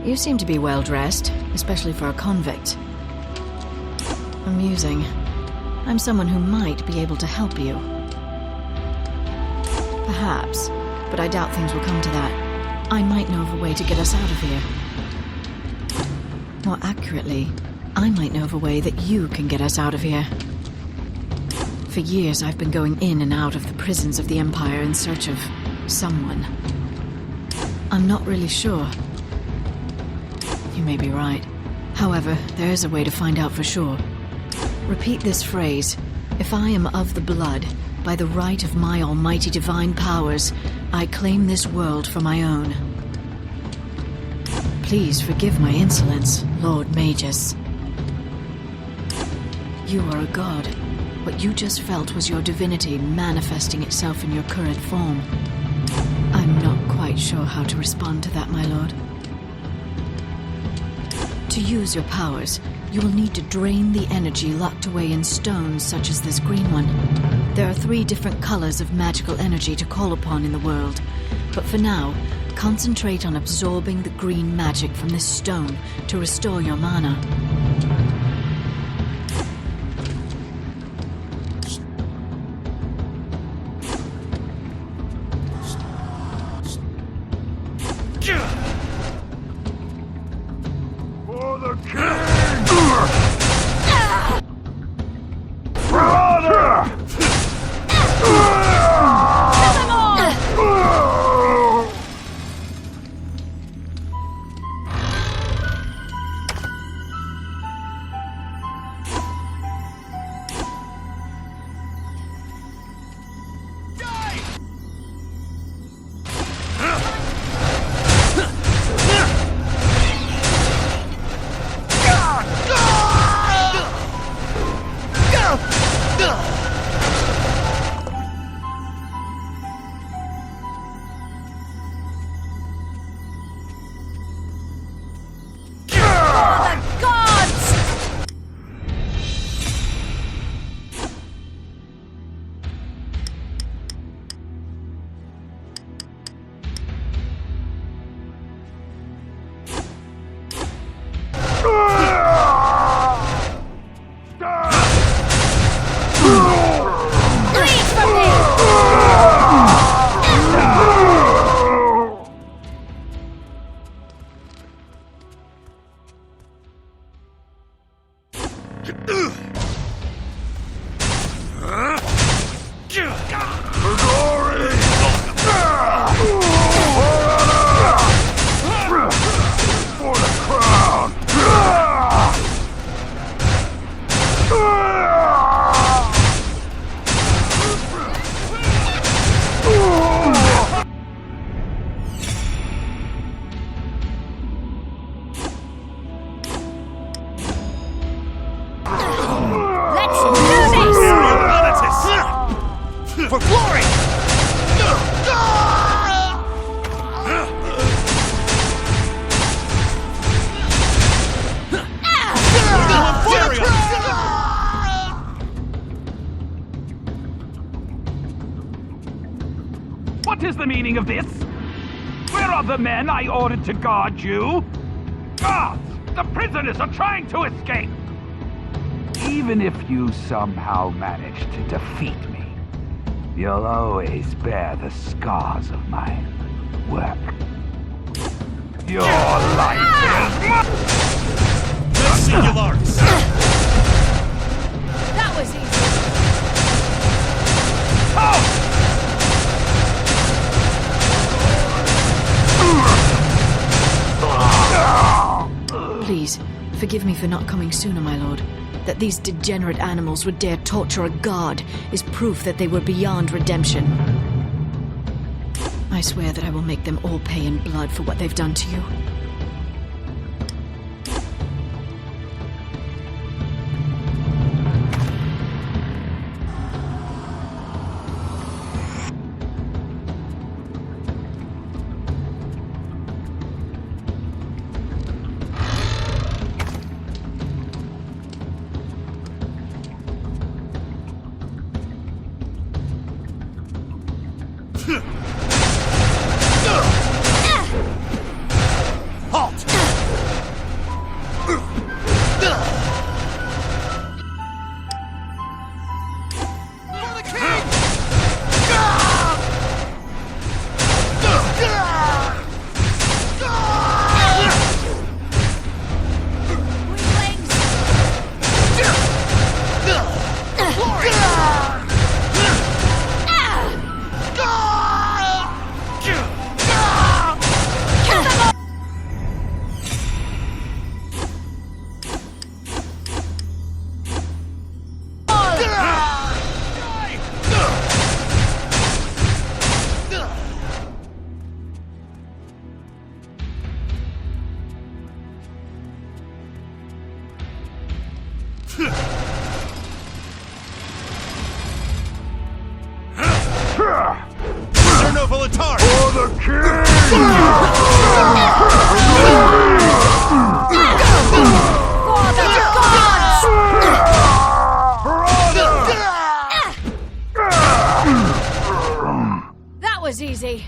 You seem to be well dressed, especially for a convict. Amusing. I'm someone who might be able to help you. Perhaps, but I doubt things will come to that. I might know of a way to get us out of here. More accurately, I might know of a way that you can get us out of here. For years I've been going in and out of the prisons of the Empire in search of someone. I'm not really sure. You may be right. However, there is a way to find out for sure. Repeat this phrase. If I am of the blood, by the right of my almighty divine powers, I claim this world for my own. Please forgive my insolence, Lord Magus. You are a god. What you just felt was your divinity manifesting itself in your current form. I'm not quite sure how to respond to that, my lord. To use your powers, you will need to drain the energy locked away in stones such as this green one. There are 3 different colors of magical energy to call upon in the world, but for now, concentrate on absorbing the green magic from this stone to restore your mana. What is the meaning of this? Where are the men I ordered to guard you? Guards! The prisoners are trying to escape! Even if you somehow manage to defeat me, you'll always bear the scars of my work. Your life is... Singulars! That was easy. Oh! Please, forgive me for not coming sooner, my lord. That these degenerate animals would dare torture a god is proof that they were beyond redemption. I swear that I will make them all pay in blood for what they've done to you. go, Volatar! For the king! For the gods! That was easy.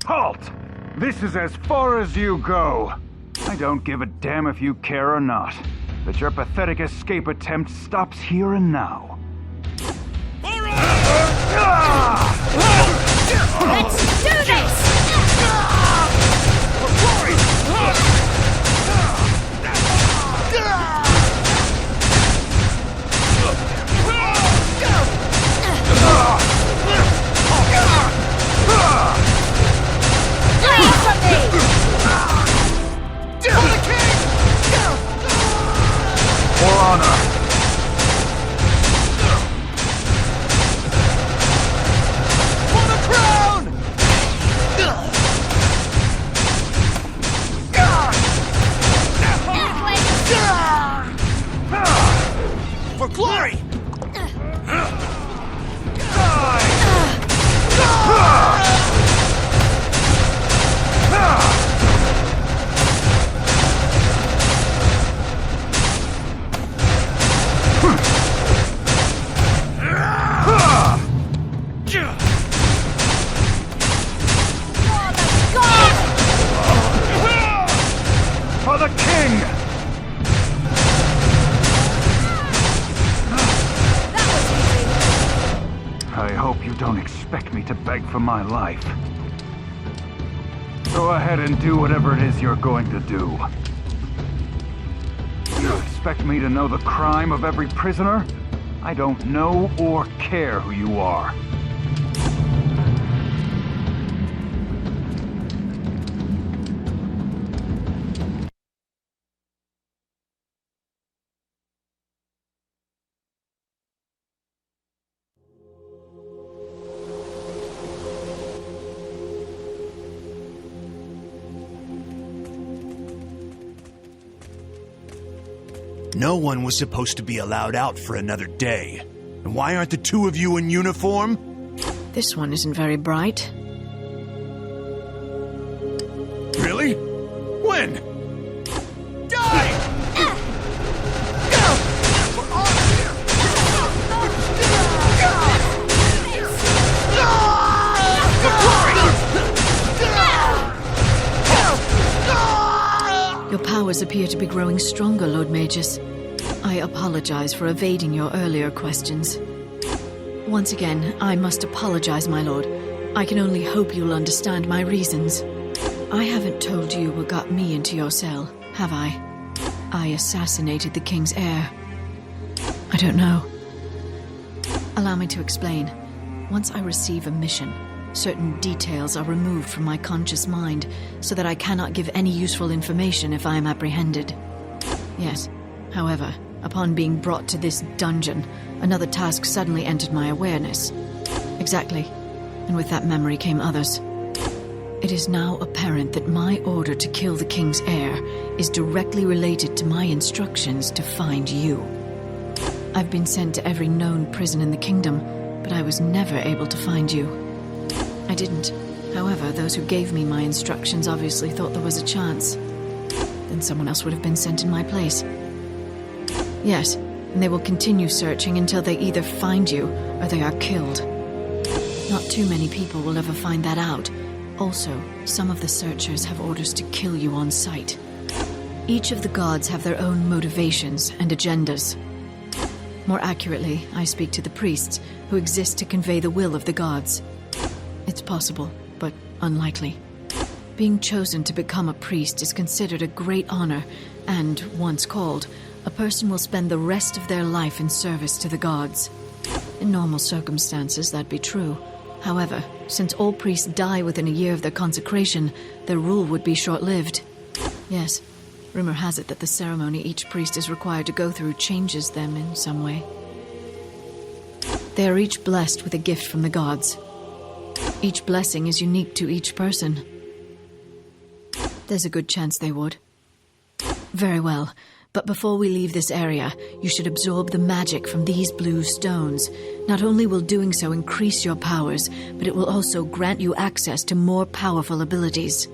Halt! This is as far as you go. I don't give a damn if you care or not. But your pathetic escape attempt stops here and now. Let's do this! For honor. For the crown! For glory! For the king! I hope you don't expect me to beg for my life. Go ahead and do whatever it is you're going to do. You expect me to know the crime of every prisoner? I don't know or care who you are. No one was supposed to be allowed out for another day. And why aren't the two of you in uniform? This one isn't very bright. Really? When? Die! Your powers appear to be growing stronger, Lord Magus. I apologize for evading your earlier questions. Once again, I must apologize, my lord. I can only hope you'll understand my reasons. I haven't told you what got me into your cell, have I? I assassinated the king's heir. I don't know. Allow me to explain. Once I receive a mission, certain details are removed from my conscious mind so that I cannot give any useful information if I am apprehended. Yes, however, upon being brought to this dungeon, another task suddenly entered my awareness. Exactly, and with that memory came others. It is now apparent that my order to kill the king's heir is directly related to my instructions to find you. I've been sent to every known prison in the kingdom, but I was never able to find you. I didn't. However, those who gave me my instructions obviously thought there was a chance. Then someone else would have been sent in my place. Yes, and they will continue searching until they either find you or they are killed. Not too many people will ever find that out. Also, some of the searchers have orders to kill you on sight. Each of the gods have their own motivations and agendas. More accurately, I speak to the priests, who exist to convey the will of the gods. It's possible, but unlikely. Being chosen to become a priest is considered a great honor, and, once called, a person will spend the rest of their life in service to the gods. In normal circumstances, that'd be true. However, since all priests die within a year of their consecration, their rule would be short-lived. Yes, rumor has it that the ceremony each priest is required to go through changes them in some way. They are each blessed with a gift from the gods. Each blessing is unique to each person. There's a good chance they would. Very well, but before we leave this area, you should absorb the magic from these blue stones. Not only will doing so increase your powers, but it will also grant you access to more powerful abilities.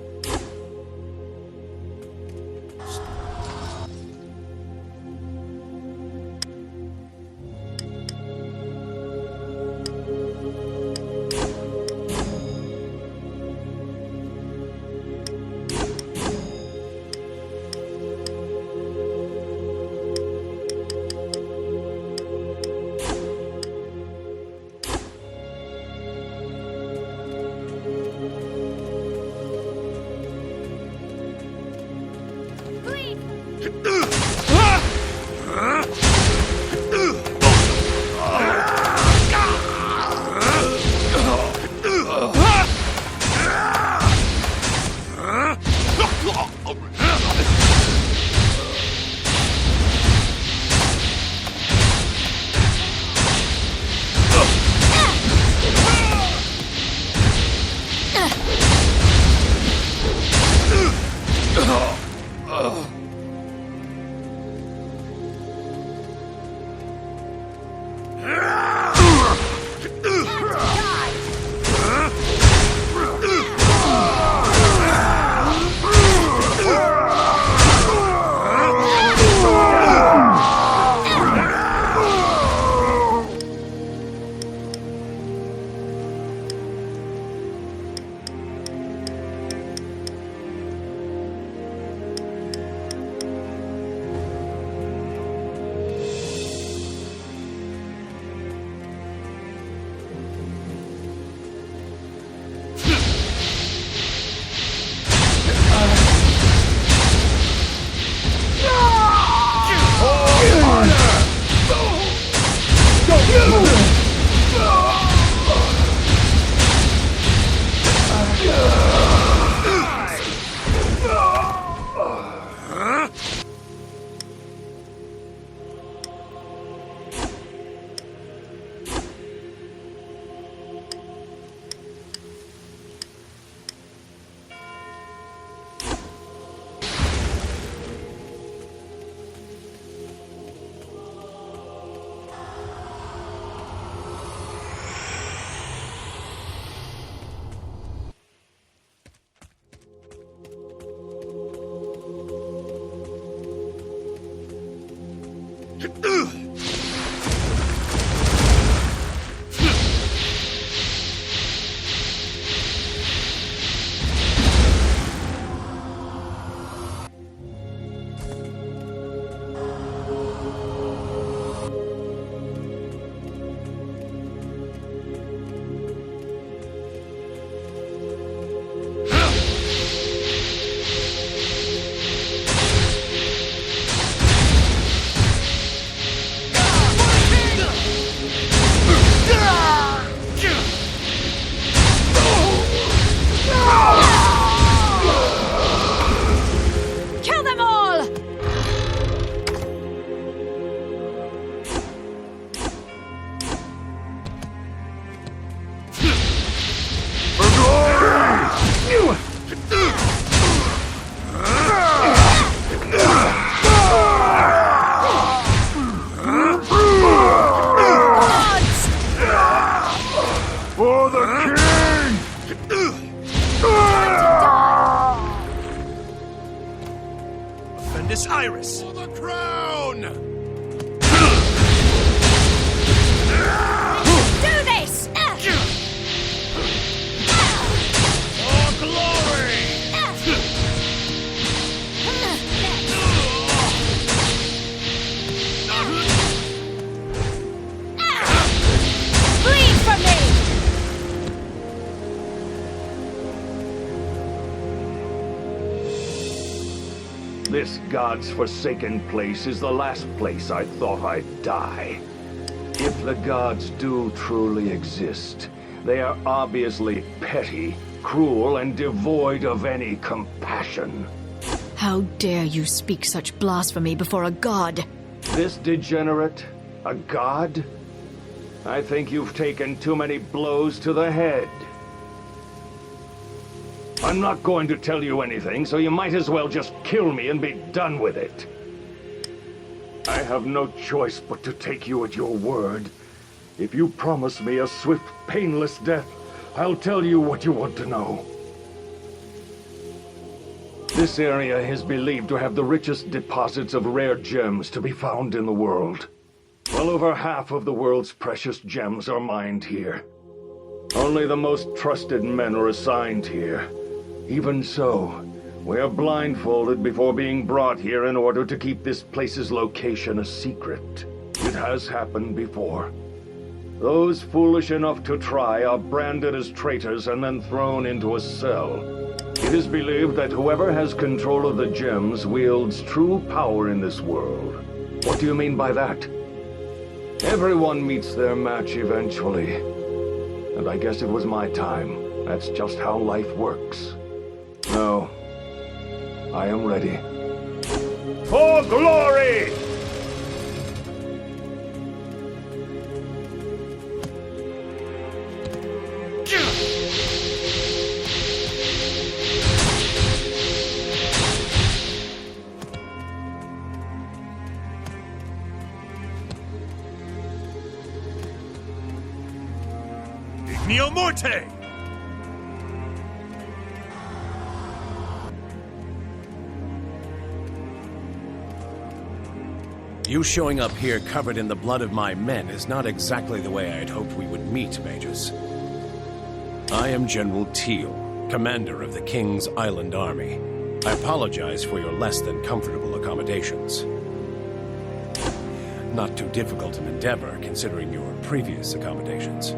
Iris! For the crown! Do this! For glory! Flee from me! This God's forsaken place is the last place I thought I'd die. If the gods do truly exist, they are obviously petty, cruel, and devoid of any compassion. How dare you speak such blasphemy before a god? This degenerate? A god? I think you've taken too many blows to the head. I'm not going to tell you anything, so you might as well just kill me and be done with it. I have no choice but to take you at your word. If you promise me a swift, painless death, I'll tell you what you want to know. This area is believed to have the richest deposits of rare gems to be found in the world. Well over half of the world's precious gems are mined here. Only the most trusted men are assigned here. Even so, we are blindfolded before being brought here in order to keep this place's location a secret. It has happened before. Those foolish enough to try are branded as traitors and then thrown into a cell. It is believed that whoever has control of the gems wields true power in this world. What do you mean by that? Everyone meets their match eventually. And I guess it was my time. That's just how life works. No. I am ready. For glory! Mio Morte! You showing up here covered in the blood of my men is not exactly the way I had hoped we would meet, Magus. I am General Tiel, commander of the King's Island Army. I apologize for your less than comfortable accommodations. Not too difficult an endeavor, considering your previous accommodations.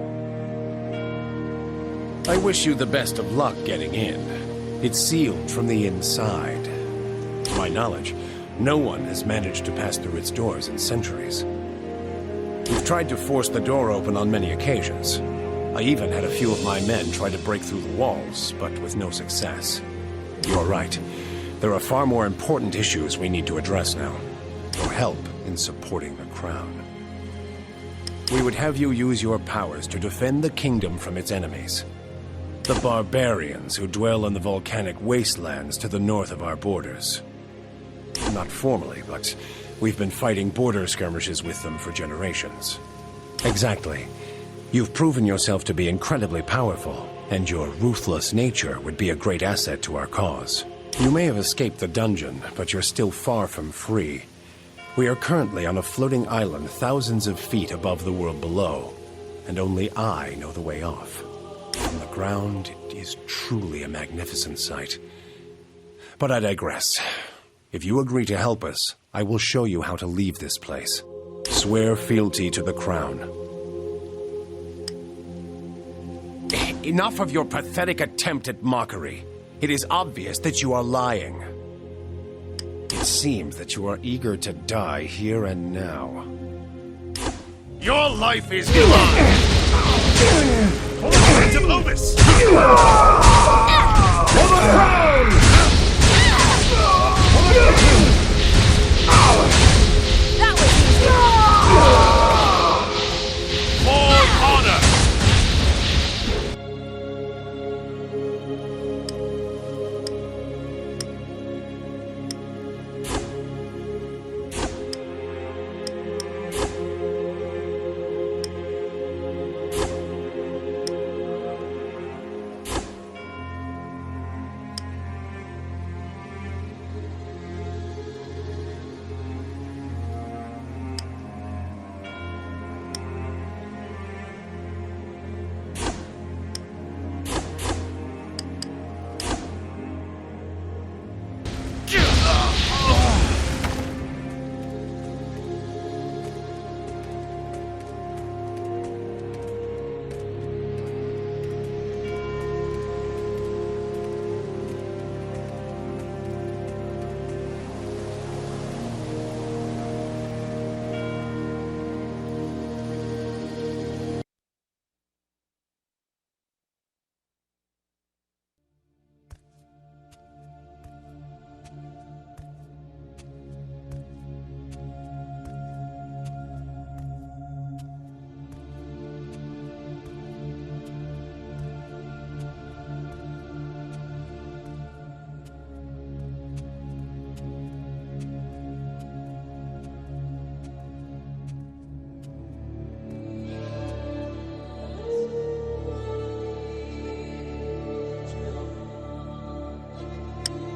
I wish you the best of luck getting in. It's sealed from the inside. To my knowledge, no one has managed to pass through its doors in centuries. We've tried to force the door open on many occasions. I even had a few of my men try to break through the walls, but with no success. You're right. There are far more important issues we need to address now. Your help in supporting the crown. We would have you use your powers to defend the kingdom from its enemies. The barbarians who dwell in the volcanic wastelands to the north of our borders. Not formally, but we've been fighting border skirmishes with them for generations. Exactly. You've proven yourself to be incredibly powerful, and your ruthless nature would be a great asset to our cause. You may have escaped the dungeon, but you're still far from free. We are currently on a floating island thousands of feet above the world below, and only I know the way off. From the ground, it is truly a magnificent sight. But I digress. If you agree to help us, I will show you how to leave this place. Swear fealty to the crown. Enough of your pathetic attempt at mockery. It is obvious that you are lying. It seems that you are eager to die here and now. Your life is mine! For the Prince of Obis! For the crown! That was easy. For honor!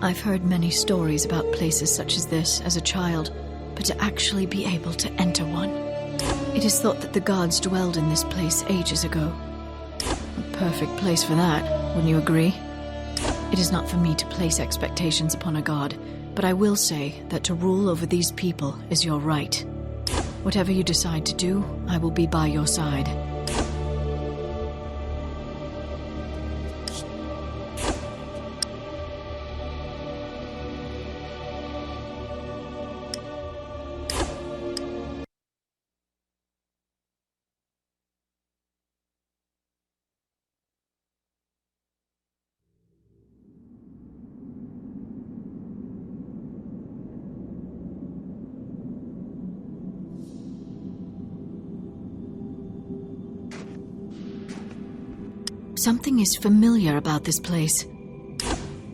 I've heard many stories about places such as this as a child, but to actually be able to enter one. It is thought that the gods dwelled in this place ages ago. A perfect place for that, wouldn't you agree? It is not for me to place expectations upon a god, but I will say that to rule over these people is your right. Whatever you decide to do, I will be by your side. Something is familiar about this place.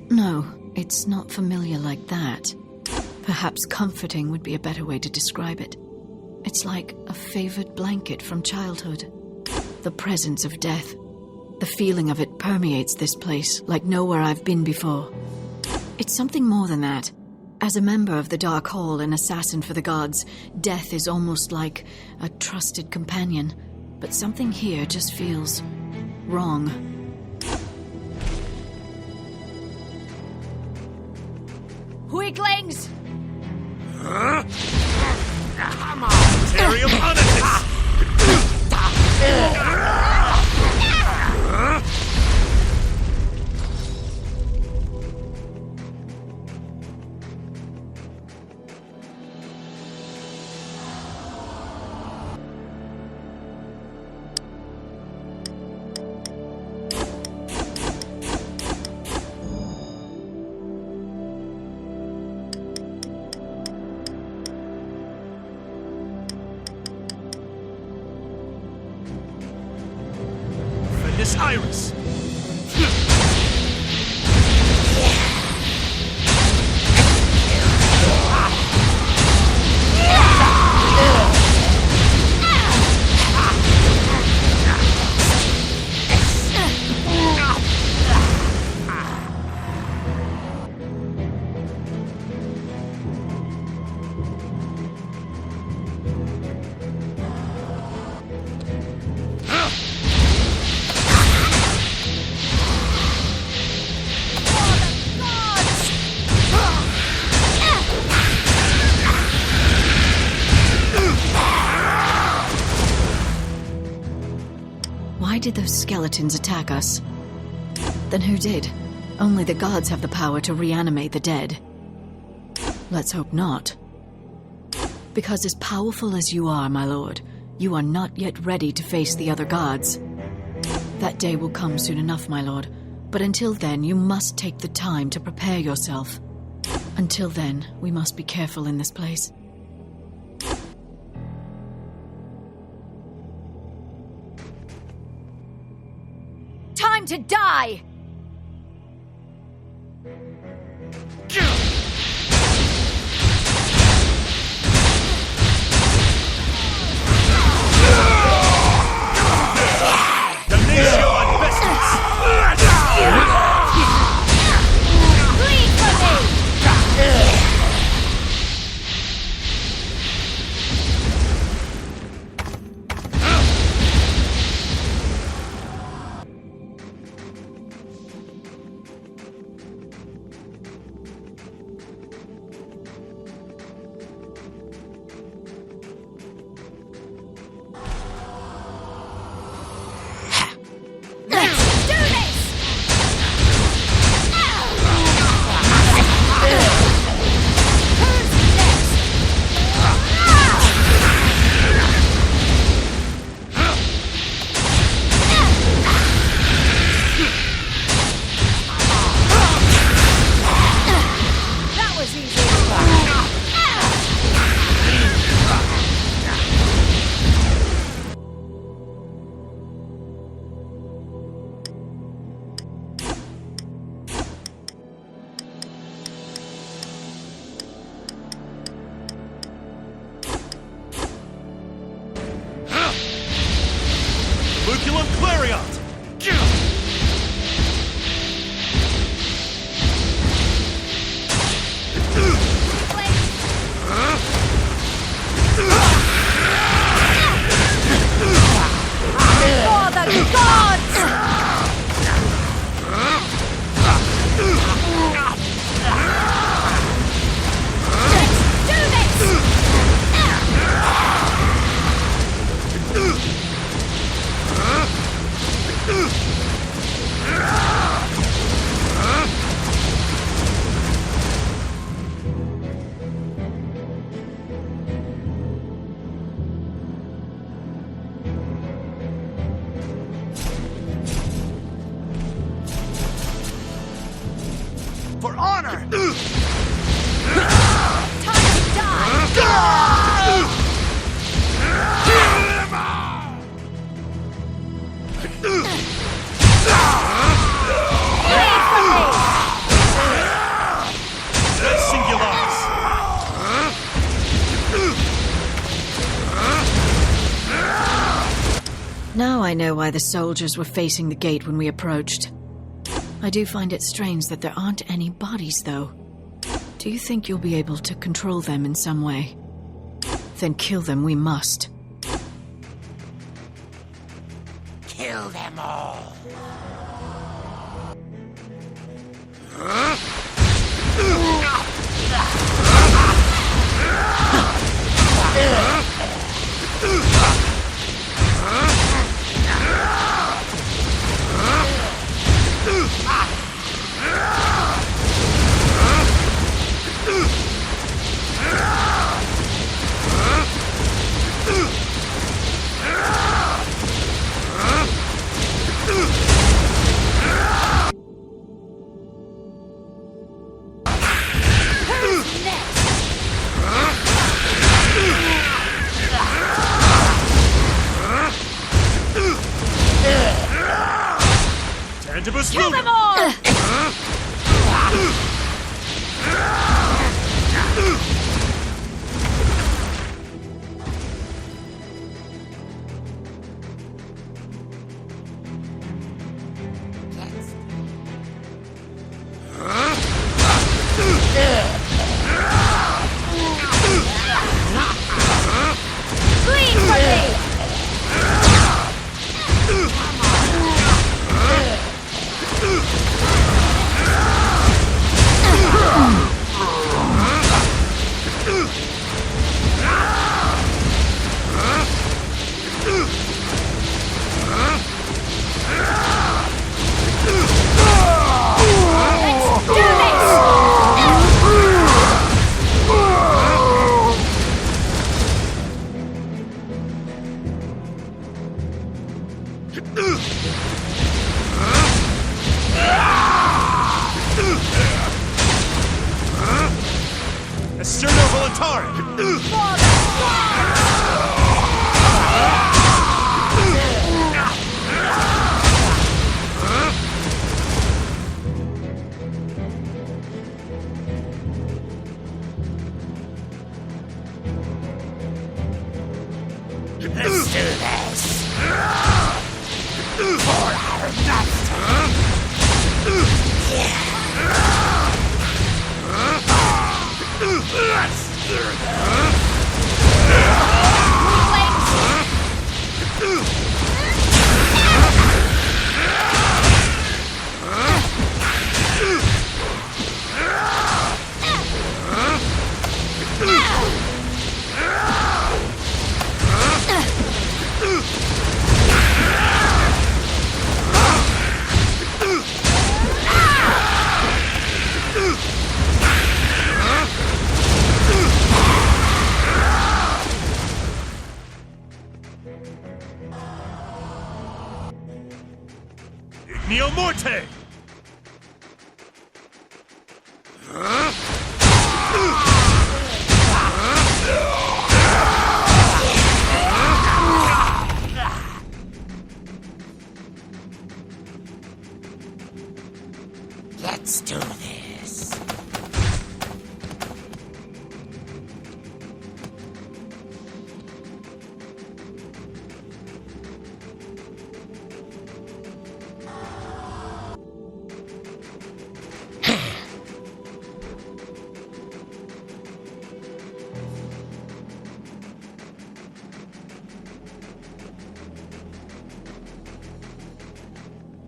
No, it's not familiar like that. Perhaps comforting would be a better way to describe it. It's like a favored blanket from childhood. The presence of death. The feeling of it permeates this place like nowhere I've been before. It's something more than that. As a member of the Dark Hall and assassin for the gods, death is almost like a trusted companion. But something here just feels wrong. Weaklings! Come on, Material Politics! Iris! did those skeletons attack us? Then who did? Only the gods have the power to reanimate the dead. Let's hope not. Because as powerful as you are, my lord, you are not yet ready to face the other gods. That day will come soon enough, my lord, but until then you must take the time to prepare yourself. Until then, we must be careful in this place. Time to die! For honor! Time to die! Now I know why the soldiers were facing the gate when we approached. I do find it strange that there aren't any bodies, though. Do you think you'll be able to control them in some way? Then kill them we must. Kill them all. Kill them all! Flee from me! Neo Morte! Let's do this.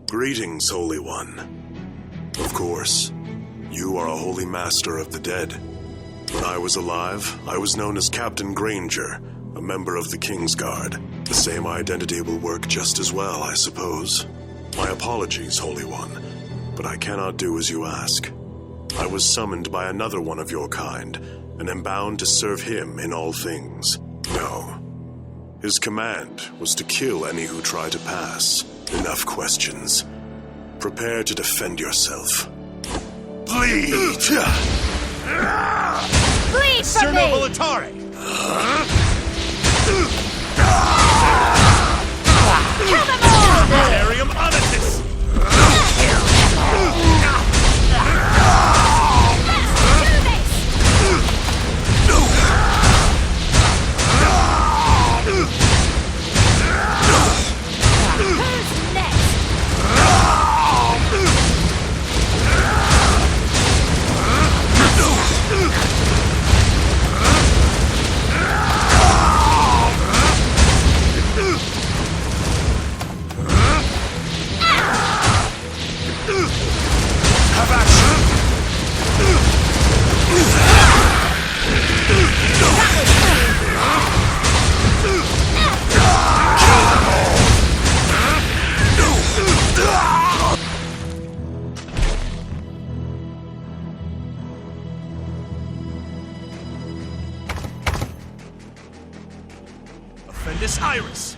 Greetings, Holy One. Of course, you are a holy master of the dead. When I was alive, I was known as Captain Granger, a member of the King's Guard. The same identity will work just as well, I suppose. My apologies, Holy One, but I cannot do as you ask. I was summoned by another one of your kind, and am bound to serve him in all things. No. His command was to kill any who try to pass. Enough questions. Prepare to defend yourself. Bleed! Bleed from me! Volatare! Kill them all! Arium Onitis! Offendus Iris!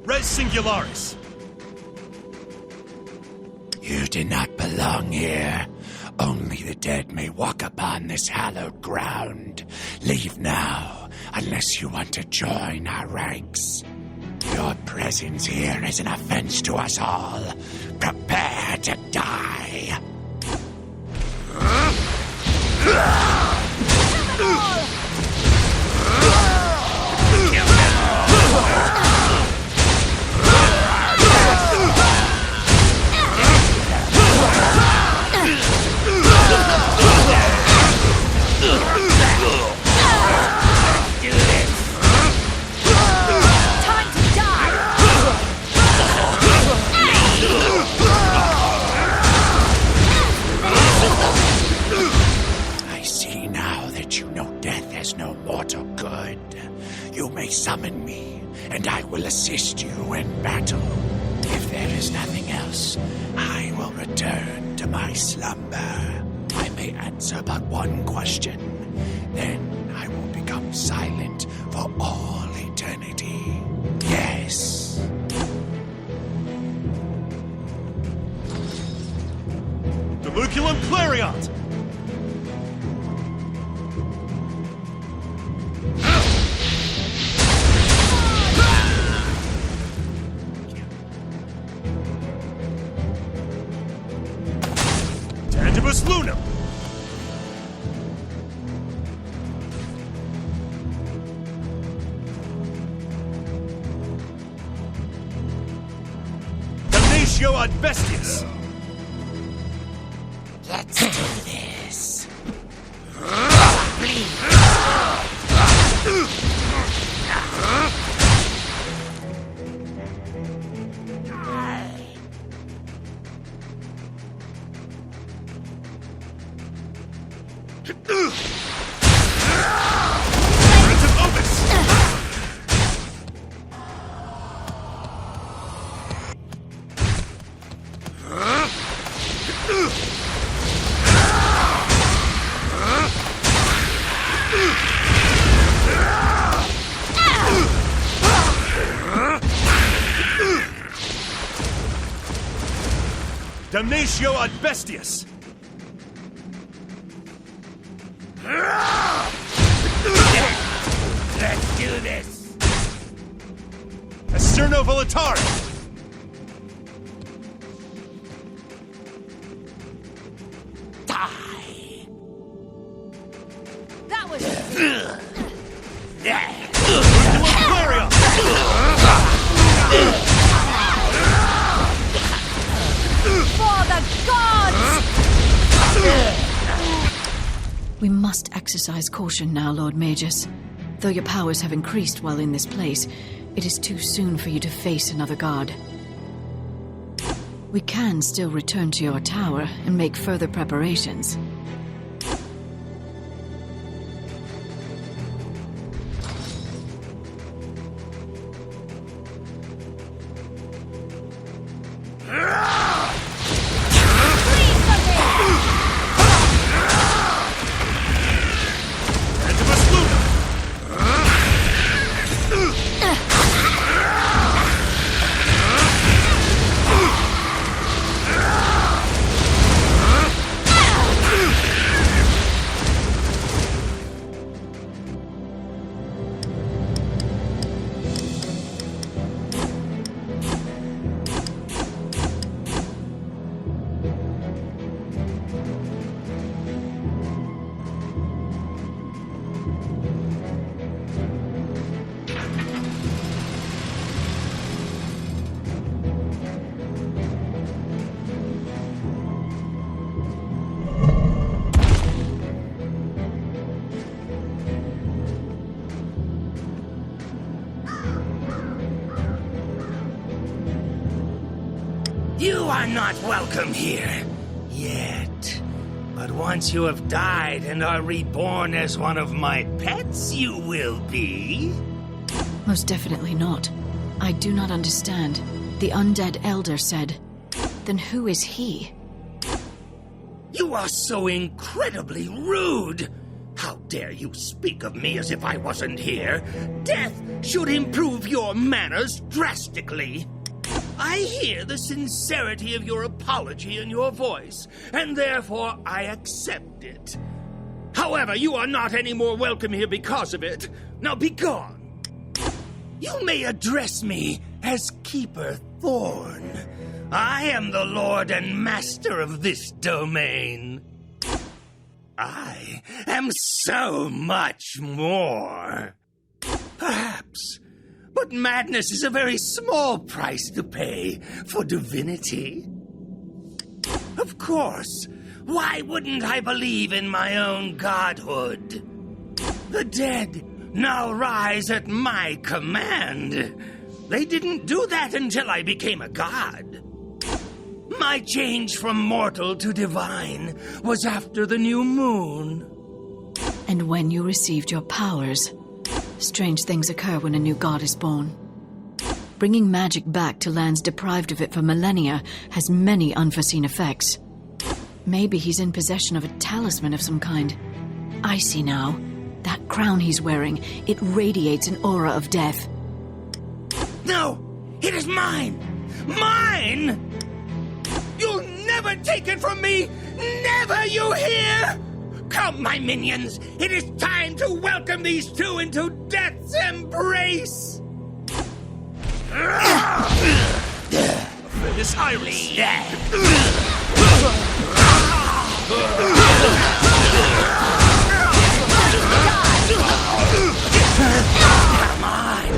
Res Singularis! You do not belong here. Only the dead may walk upon this hallowed ground. Leave now, unless you want to join our ranks. Your presence here is an offense to us all. Prepare to die. assist you in battle. If there is nothing else, I will return to my slumber. I may answer but one question. Then I will become silent for all eternity. Yes. Deluculum Clariot! Tantibus Lunam! Damnatio ad Bestias! Let's do this. Damnatio ad Bestias! Let's do this. Esterno Volatari! Die. That was Clarion! for the gods! We must exercise caution now, Lord Magus. Though your powers have increased while in this place, it is too soon for you to face another god. We can still return to your tower and make further preparations. You are not welcome here. Yet. But once you have died and are reborn as one of my pets, you will be. Most definitely not. I do not understand. The undead elder said. Then who is he? You are so incredibly rude! How dare you speak of me as if I wasn't here? Death should improve your manners drastically. I hear the sincerity of your apology in your voice, and therefore I accept it. However, you are not any more welcome here because of it. Now be gone. You may address me as Keeper Thorne. I am the Lord and Master of this domain. I am so much more. Perhaps. But madness is a very small price to pay for divinity. Of course. Why wouldn't I believe in my own godhood? The dead now rise at my command. They didn't do that until I became a god. My change from mortal to divine was after the new moon. And when you received your powers, strange things occur when a new god is born. Bringing magic back to lands deprived of it for millennia has many unforeseen effects. Maybe he's in possession of a talisman of some kind. I see now. That crown he's wearing, it radiates an aura of death. No! It is mine! Mine! You'll never take it from me! Never, you hear? Come, my minions! It is time to welcome these two into death's embrace! This Iris! Come on!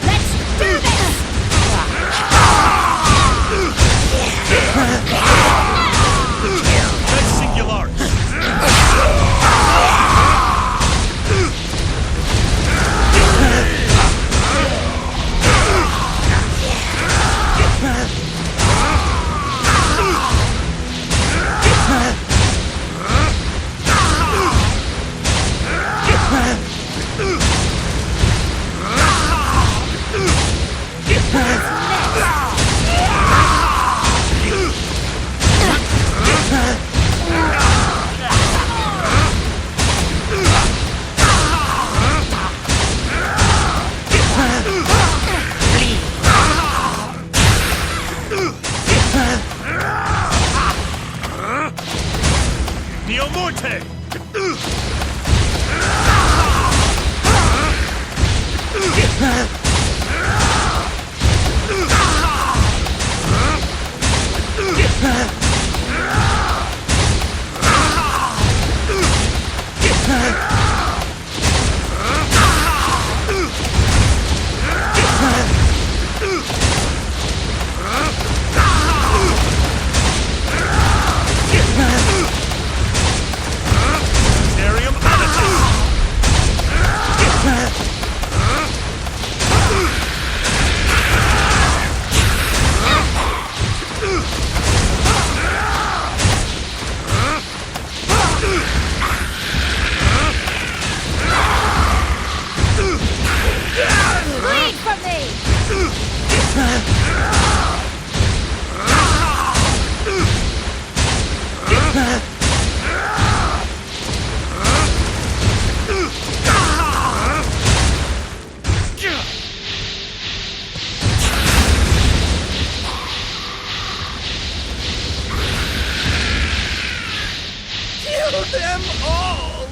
Let's do this! That's Singularis! Neo Morte! Arium Anatus! Bleed from me! Kill them all!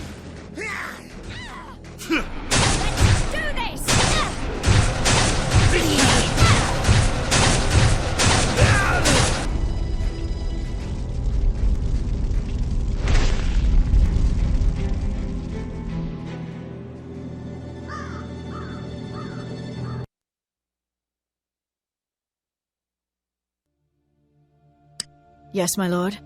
Let's do this! Yes, my lord.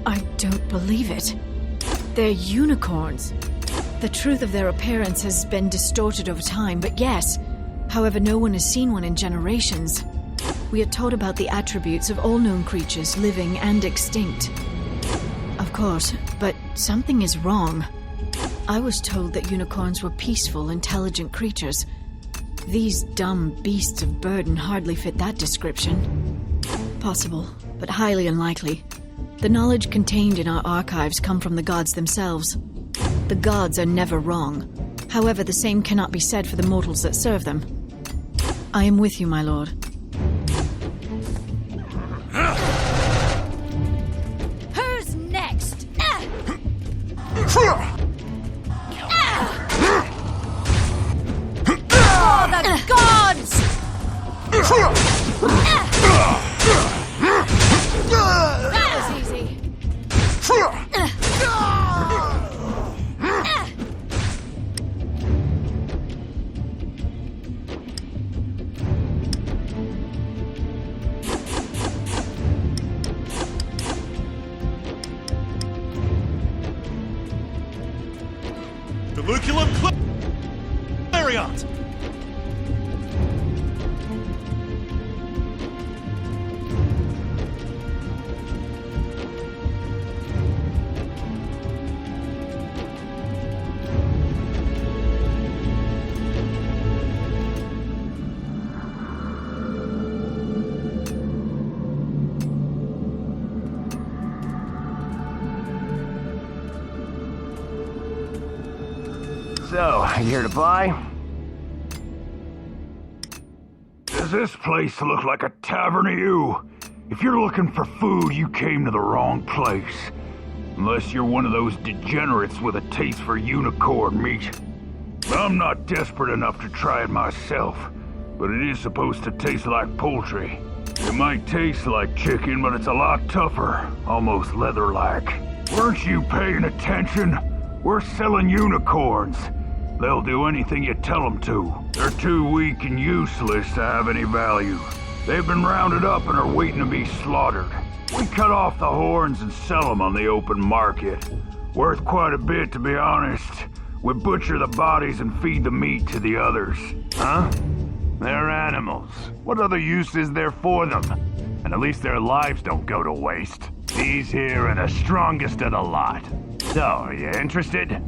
I don't believe it. They're unicorns. The truth of their appearance has been distorted over time, but yes. However, no one has seen one in generations. We are told about the attributes of all known creatures, living and extinct. Of course, but something is wrong. I was told that unicorns were peaceful, intelligent creatures. These dumb beasts of burden hardly fit that description. Possible, but highly unlikely. The knowledge contained in our archives come from the gods themselves. The gods are never wrong. However, the same cannot be said for the mortals that serve them. I am with you, my lord. Who's next? For the gods! That was easy. miscreant! So, you here to buy? Does this place look like a tavern to you? If you're looking for food, you came to the wrong place. Unless you're one of those degenerates with a taste for unicorn meat. I'm not desperate enough to try it myself, but it is supposed to taste like poultry. It might taste like chicken, but it's a lot tougher, almost leather-like. Weren't you paying attention? We're selling unicorns. They'll do anything you tell them to. They're too weak and useless to have any value. They've been rounded up and are waiting to be slaughtered. We cut off the horns and sell them on the open market. Worth quite a bit, to be honest. We butcher the bodies and feed the meat to the others. Huh? They're animals. What other use is there for them? And at least their lives don't go to waste. These here are the strongest of the lot. So, are you interested?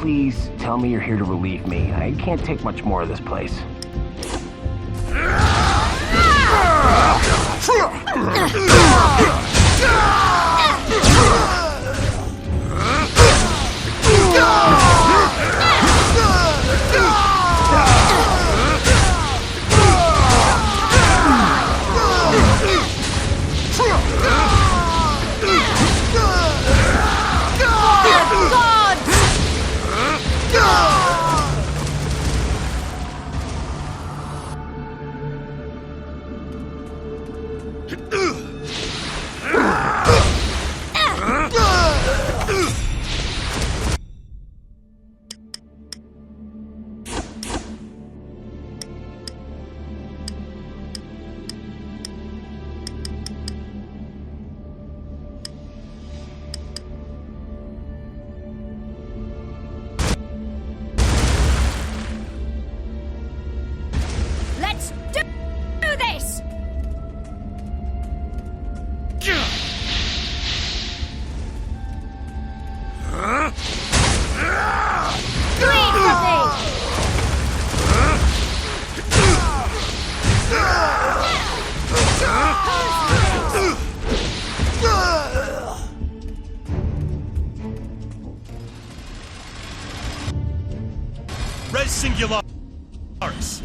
Please tell me you're here to relieve me. I can't take much more of this place. Res Singularis.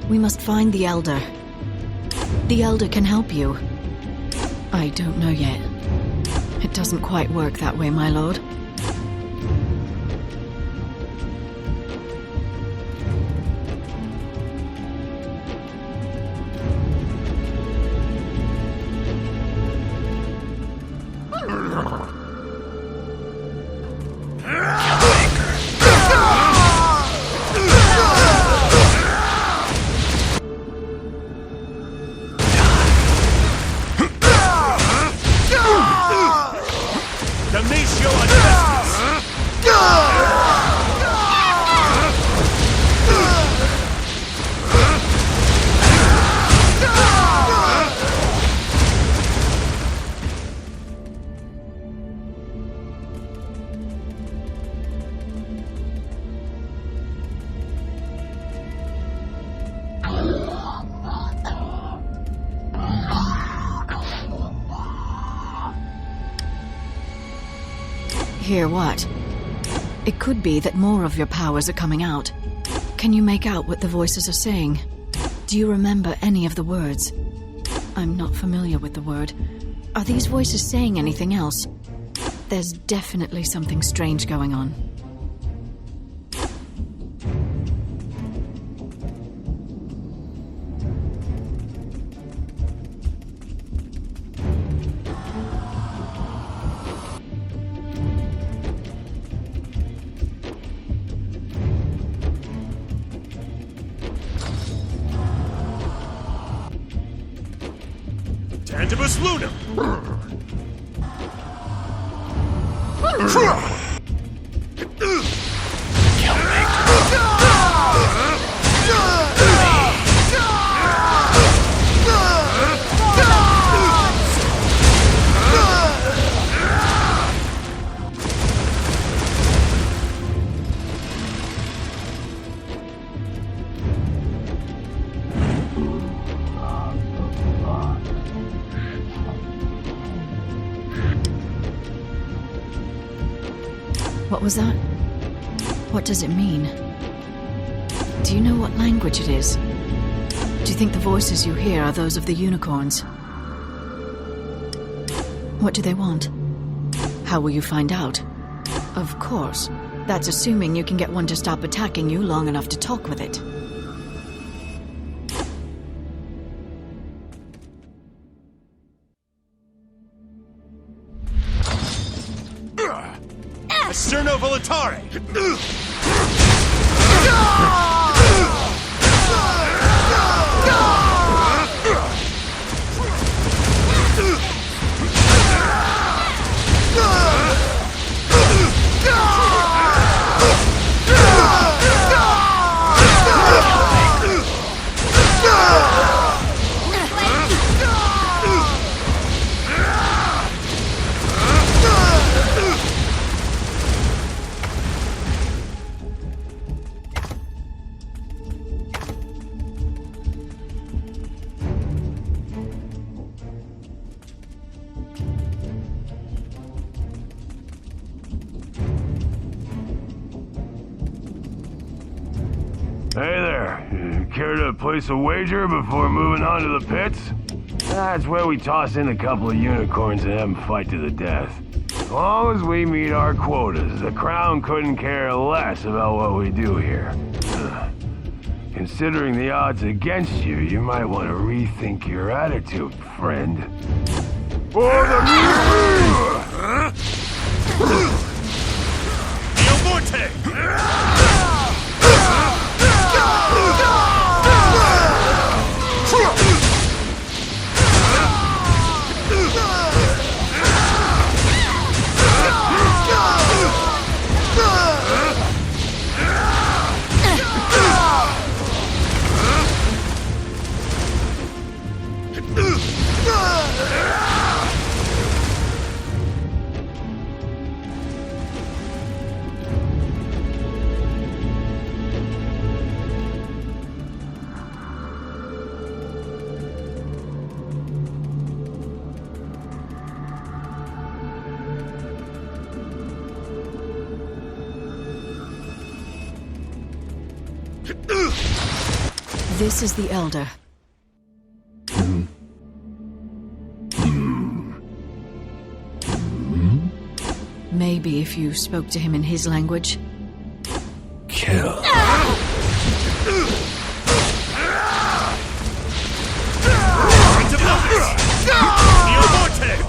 We must find the Elder. The Elder can help you. I don't know yet. It doesn't quite work that way, my lord. Demisio Hear what? It could be that more of your powers are coming out. Can you make out what the voices are saying? Do you remember any of the words? I'm not familiar with the word. Are these voices saying anything else? There's definitely something strange going on. Tantibus Lunam! What was that? What does it mean? Do you know what language it is? Do you think the voices you hear are those of the unicorns? What do they want? How will you find out? Of course. That's assuming you can get one to stop attacking you long enough to talk with it. Sterno Volitare! Hey there, care to place a wager before moving on to the pits? That's where we toss in a couple of unicorns and have them fight to the death. As long as we meet our quotas, the Crown couldn't care less about what we do here. Considering the odds against you, you might want to rethink your attitude, friend. For the Neo Vorte! This is the Elder. Maybe if you spoke to him in his language. Kill. Neo Vorte!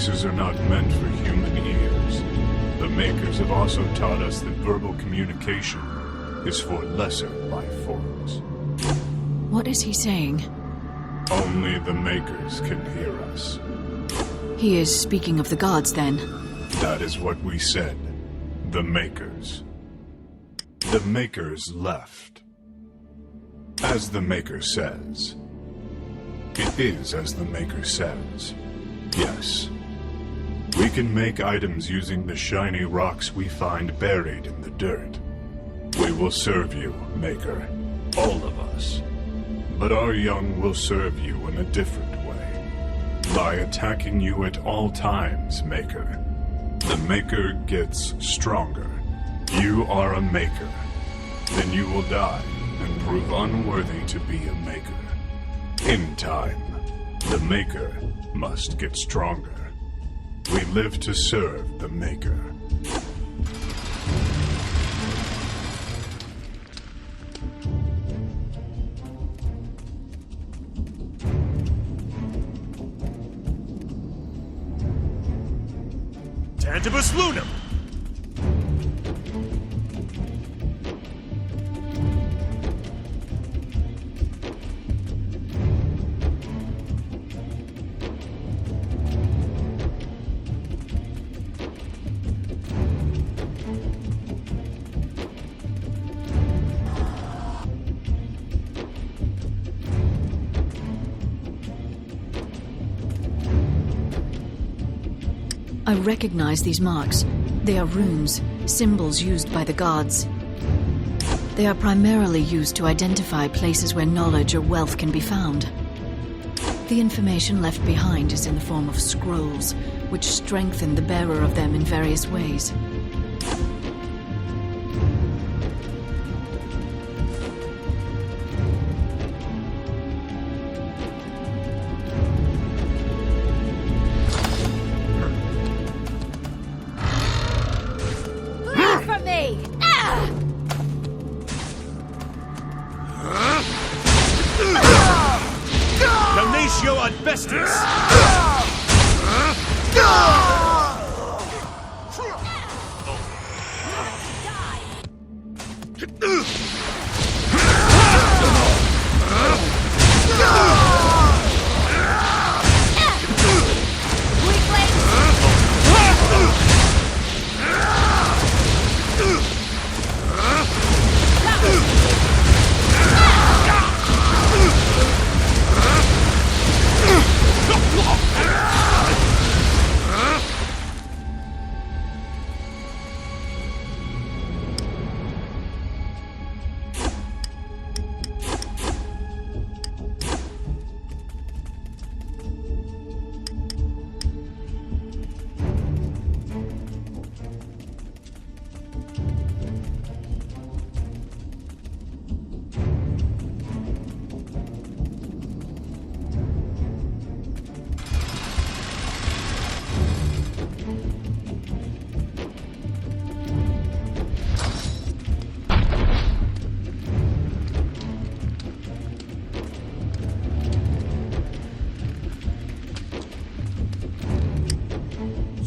voices are not meant for human ears. The Makers have also taught us that verbal communication is for lesser life forms. What is he saying? Only the Makers can hear us. He is speaking of the gods, then. That is what we said. The Makers. The Makers left. As the Maker says. It is as the Maker says. Yes. We can make items using the shiny rocks we find buried in the dirt. We will serve you, Maker. All of us. But our young will serve you in a different way. By attacking you at all times, Maker. The Maker gets stronger. You are a Maker. Then you will die and prove unworthy to be a Maker. In time, the Maker must get stronger. We live to serve the Maker. Tantibus Lunam! I recognize these marks. They are runes, symbols used by the gods. They are primarily used to identify places where knowledge or wealth can be found. The information left behind is in the form of scrolls, which strengthen the bearer of them in various ways.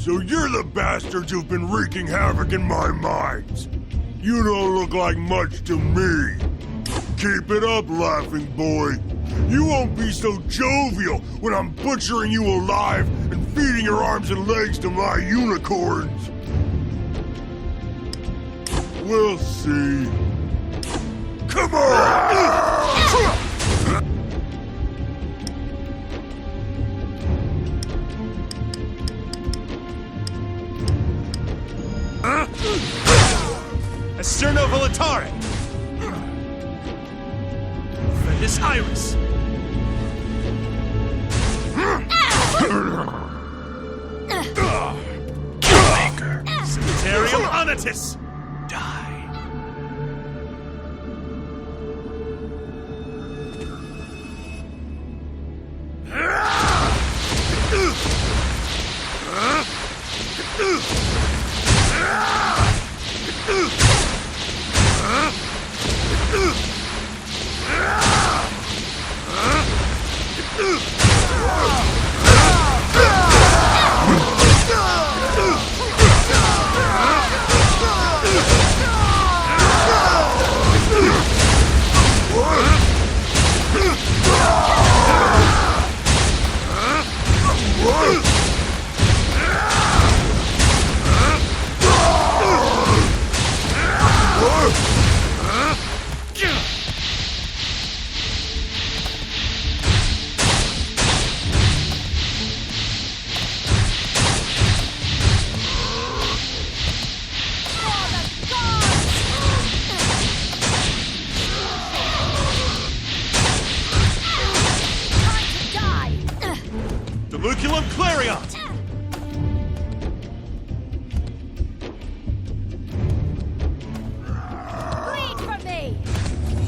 So you're the bastards who've been wreaking havoc in my mines. You don't look like much to me. Keep it up, laughing boy. You won't be so jovial when I'm butchering you alive and feeding your arms and legs to my unicorns. We'll see. Come on! Acerno Volatare! Fendus Iris! Killmaker! Cemeterial Onatus! Die!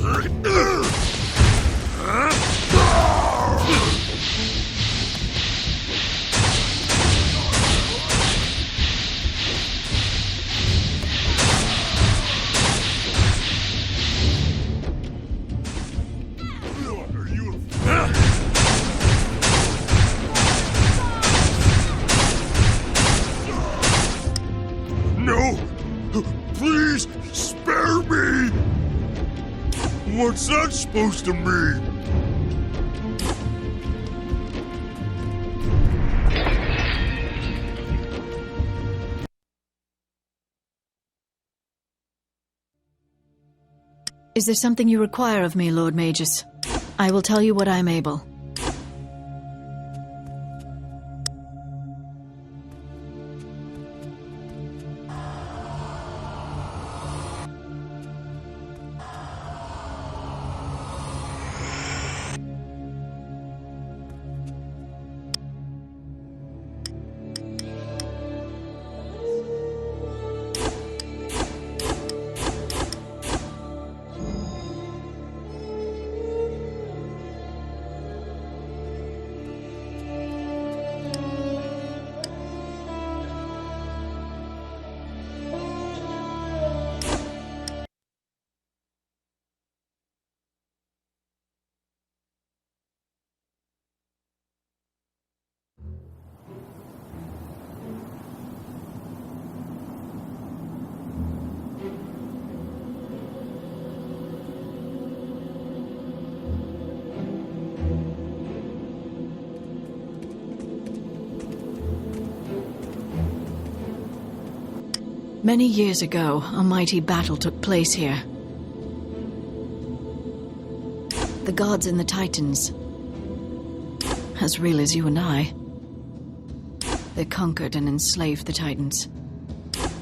No! Please, spare me! What's that supposed to mean? Is there something you require of me, Lord Magus? I will tell you what I am able. Many years ago, a mighty battle took place here. The gods and the titans, as real as you and I, they conquered and enslaved the titans.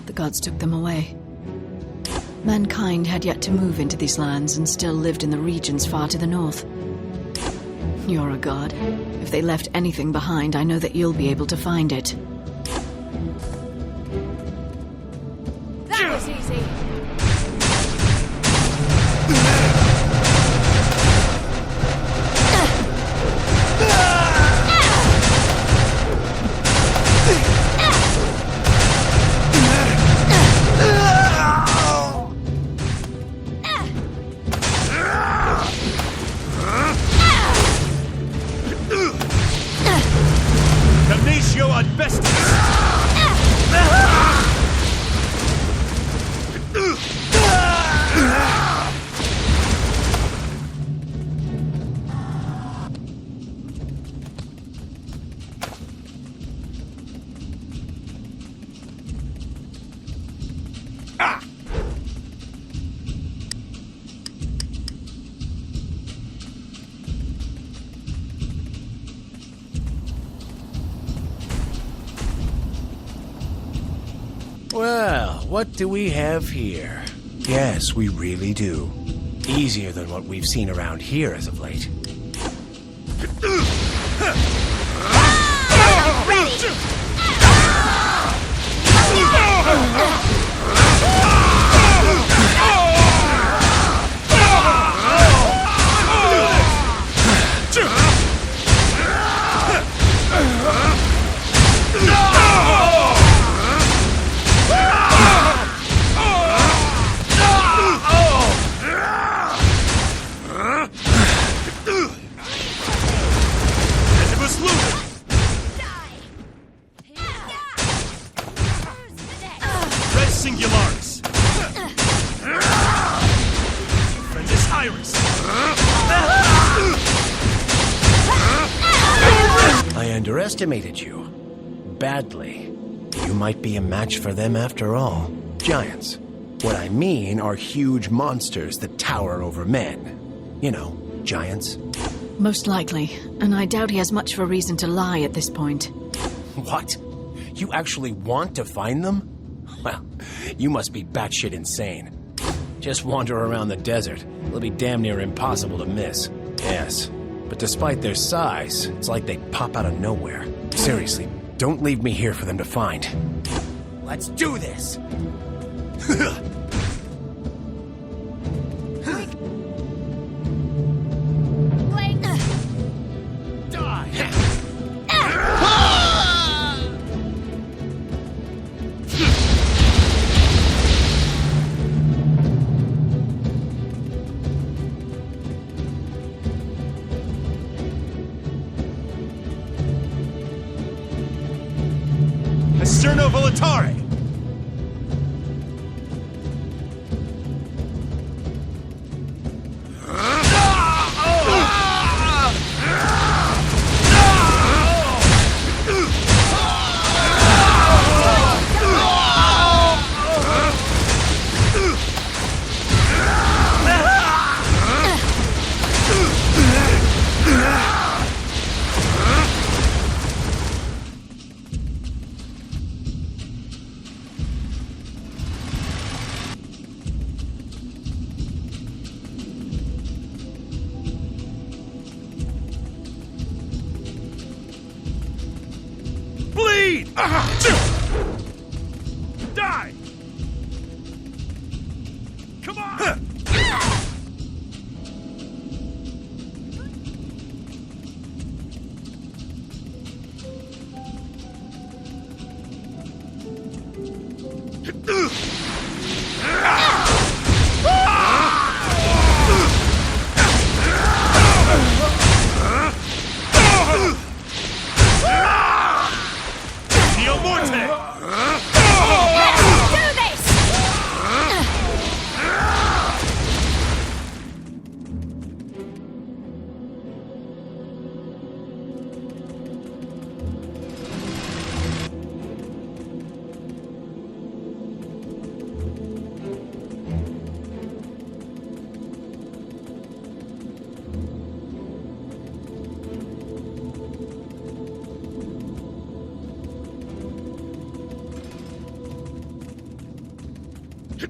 The gods took them away. Mankind had yet to move into these lands and still lived in the regions far to the north. You're a god. If they left anything behind, I know that you'll be able to find it. That was easy. Well, what do we have here? Yes, we really do. Easier than what we've seen around here as of late. I underestimated you. Badly. You might be a match for them after all. Giants. What I mean are huge monsters that tower over men. You know, giants. Most likely, and I doubt he has much of a reason to lie at this point. What? You actually want to find them? Well, you must be batshit insane. Just wander around the desert. It'll be damn near impossible to miss. Yes. But despite their size, it's like they pop out of nowhere. Seriously, don't leave me here for them to find. Let's do this! Volitare! Die! Come on!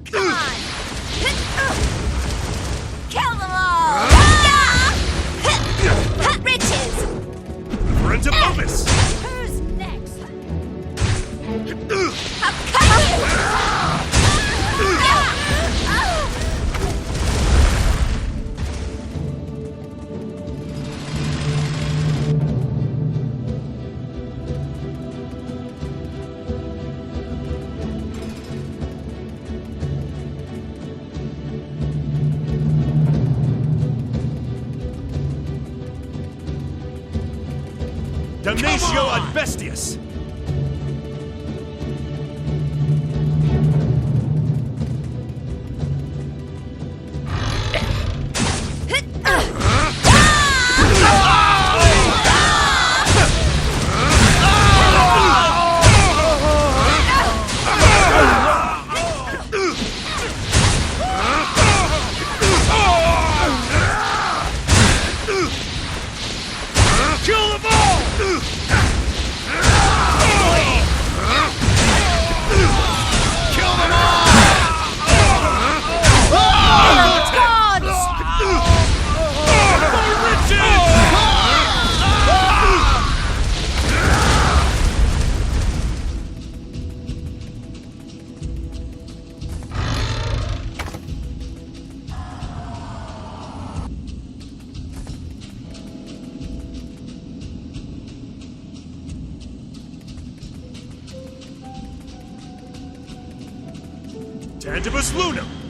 Come on! Kill them all! Riches! Friends of Opus! Who's next? I'll cut Damnatio ad Bestias! Tantibus Lunam!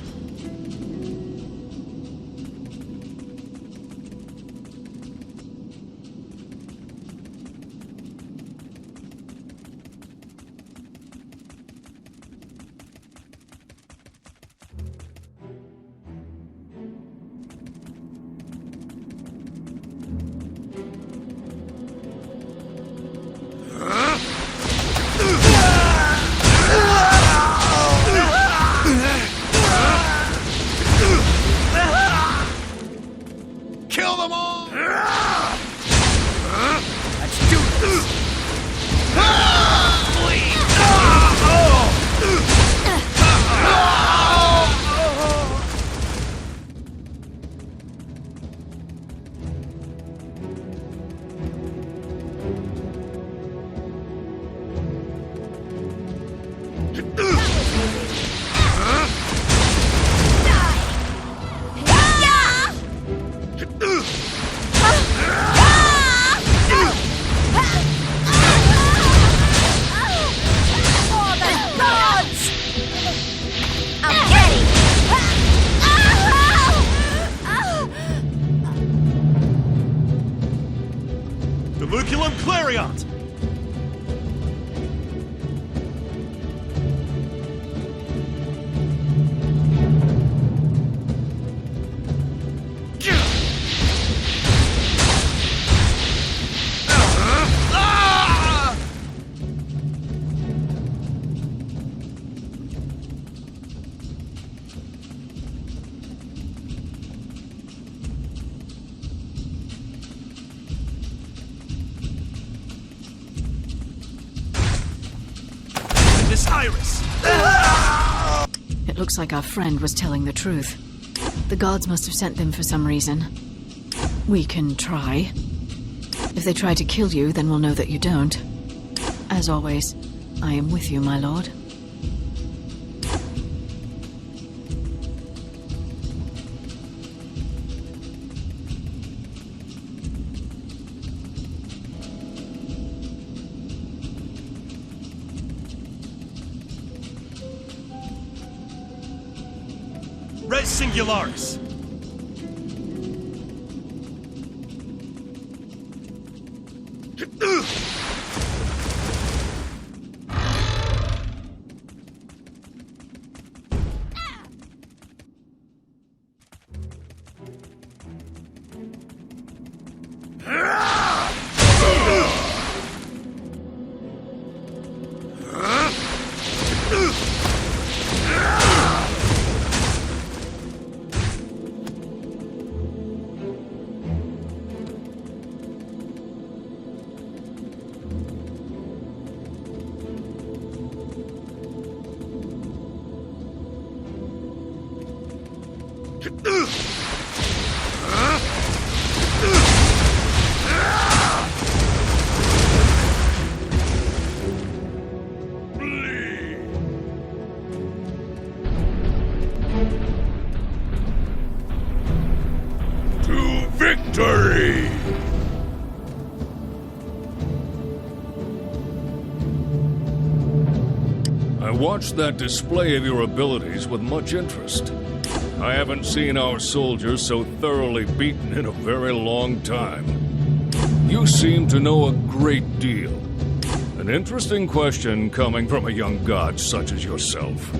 Iris! It looks like our friend was telling the truth. The gods must have sent them for some reason. We can try. If they try to kill you, then we'll know that you don't. As always, I am with you, my lord. Res Singularis! To victory! I watched that display of your abilities with much interest. I haven't seen our soldiers so thoroughly beaten in a very long time. You seem to know a great deal. An interesting question coming from a young god such as yourself.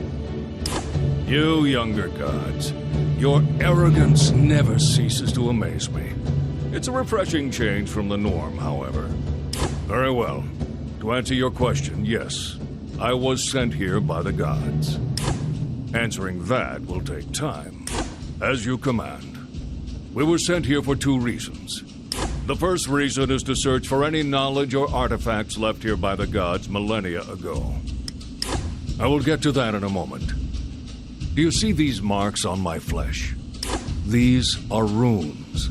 You younger gods, your arrogance never ceases to amaze me. It's a refreshing change from the norm, however. Very well. To answer your question, yes, I was sent here by the gods. Answering that will take time. As you command. We were sent here for two reasons. The first reason is to search for any knowledge or artifacts left here by the gods millennia ago. I will get to that in a moment. Do you see these marks on my flesh? These are runes.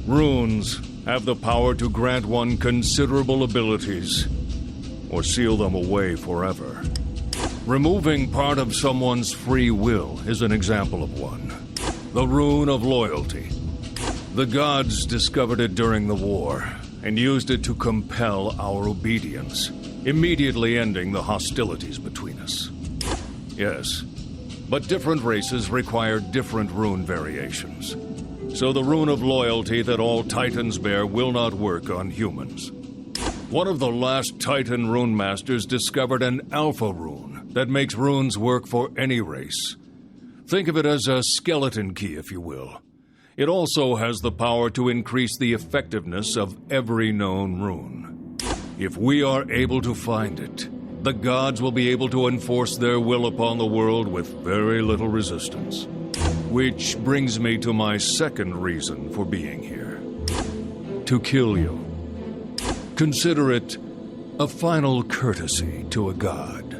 Runes have the power to grant one considerable abilities, or seal them away forever. Removing part of someone's free will is an example of one. The Rune of Loyalty. The gods discovered it during the war, and used it to compel our obedience, immediately ending the hostilities between us. Yes, but different races require different rune variations. So the Rune of Loyalty that all Titans bear will not work on humans. One of the last Titan rune masters discovered an alpha rune that makes runes work for any race. Think of it as a skeleton key, if you will. It also has the power to increase the effectiveness of every known rune. If we are able to find it, the gods will be able to enforce their will upon the world with very little resistance. Which brings me to my second reason for being here. To kill you. Consider it a final courtesy to a god.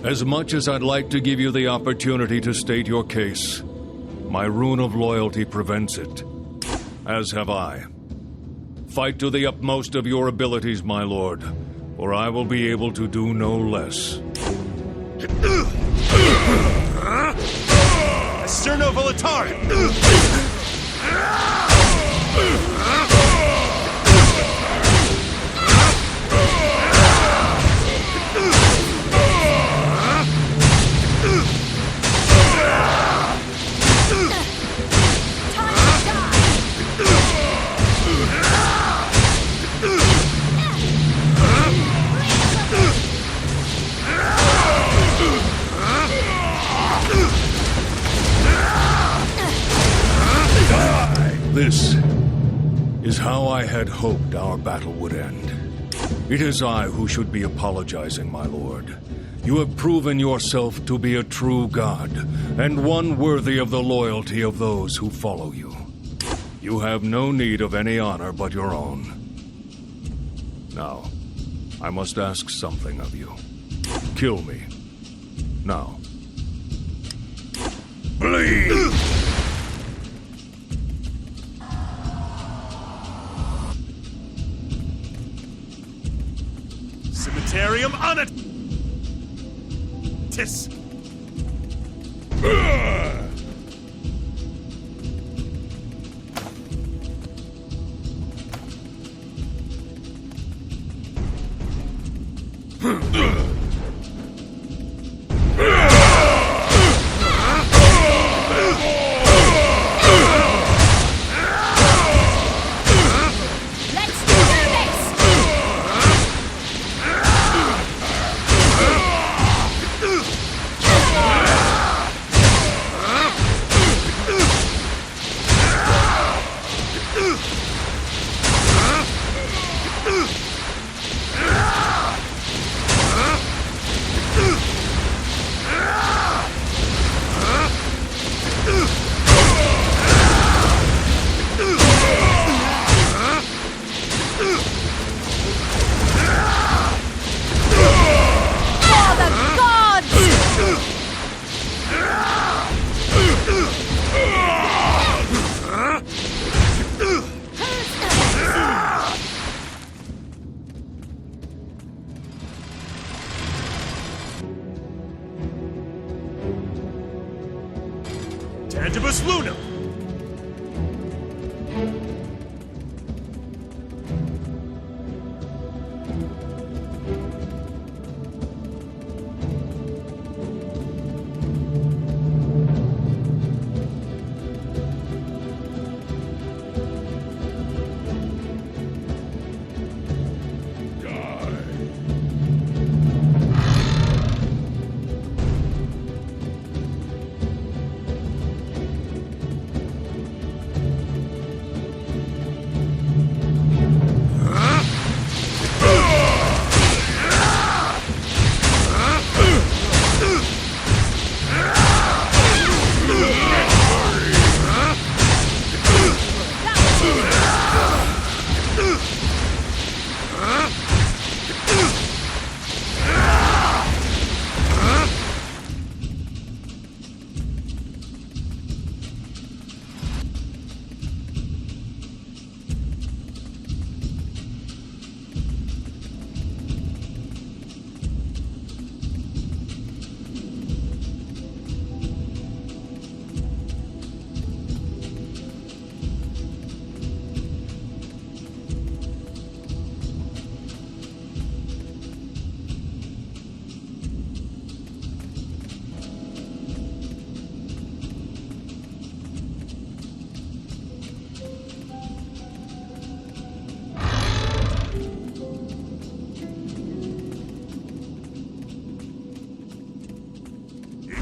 As much as I'd like to give you the opportunity to state your case, my Rune of Loyalty prevents it, as have I. Fight to the utmost of your abilities, my lord, or I will be able to do no less. Cerno Volatari! This is how I had hoped our battle would end. It is I who should be apologizing, my lord. You have proven yourself to be a true god, and one worthy of the loyalty of those who follow you. You have no need of any honor but your own. Now, I must ask something of you. kill me. Now. Bleed! Cemeterium on it! Tis! Tangibus Luna!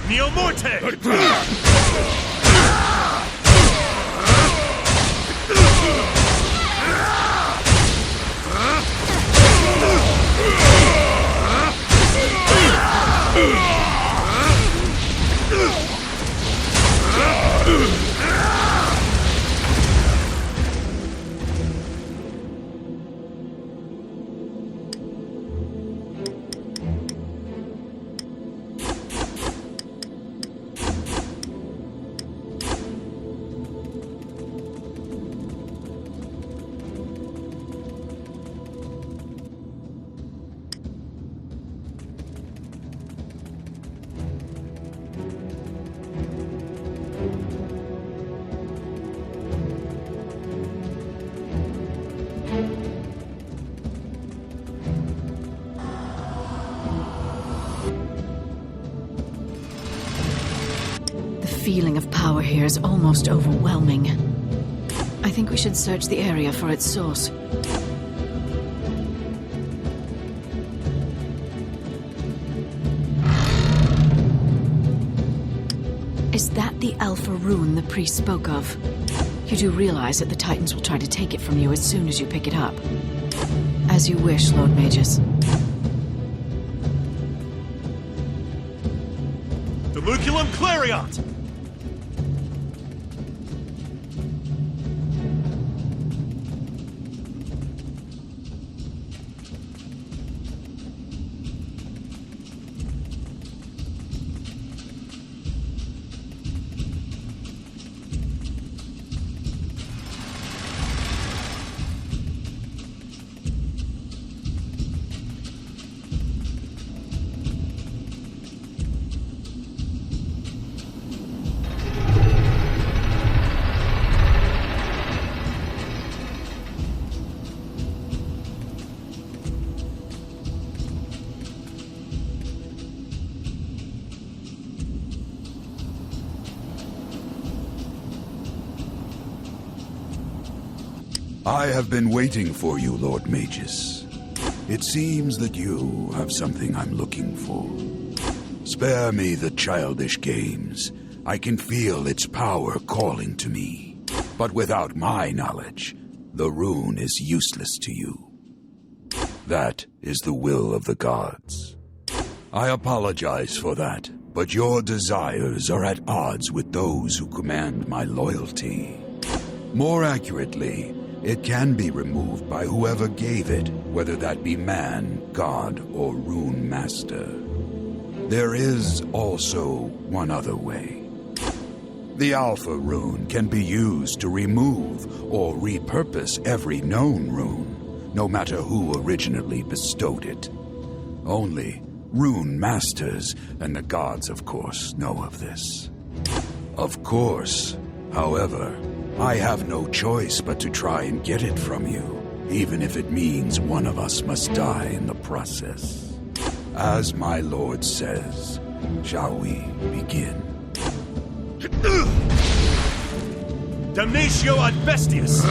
Neo Morte! The feeling of power here is almost overwhelming. I think we should search the area for its source. Is that the Alpha rune the priest spoke of? You do realize that the Titans will try to take it from you as soon as you pick it up. As you wish, Lord Magus. Duluculum Clariant! I have been waiting for you, Lord Magus. It seems that you have something I'm looking for. Spare me the childish games. I can feel its power calling to me. But without my knowledge, the rune is useless to you. That is the will of the gods. I apologize for that, but your desires are at odds with those who command my loyalty. More accurately, it can be removed by whoever gave it, whether that be man, god, or rune master. There is also one other way. The Alpha rune can be used to remove or repurpose every known rune, no matter who originally bestowed it. Only rune masters and the gods, of course, know of this. Of course, however, I have no choice but to try and get it from you, even if it means one of us must die in the process. As my lord says, shall we begin? Damnatio ad bestias!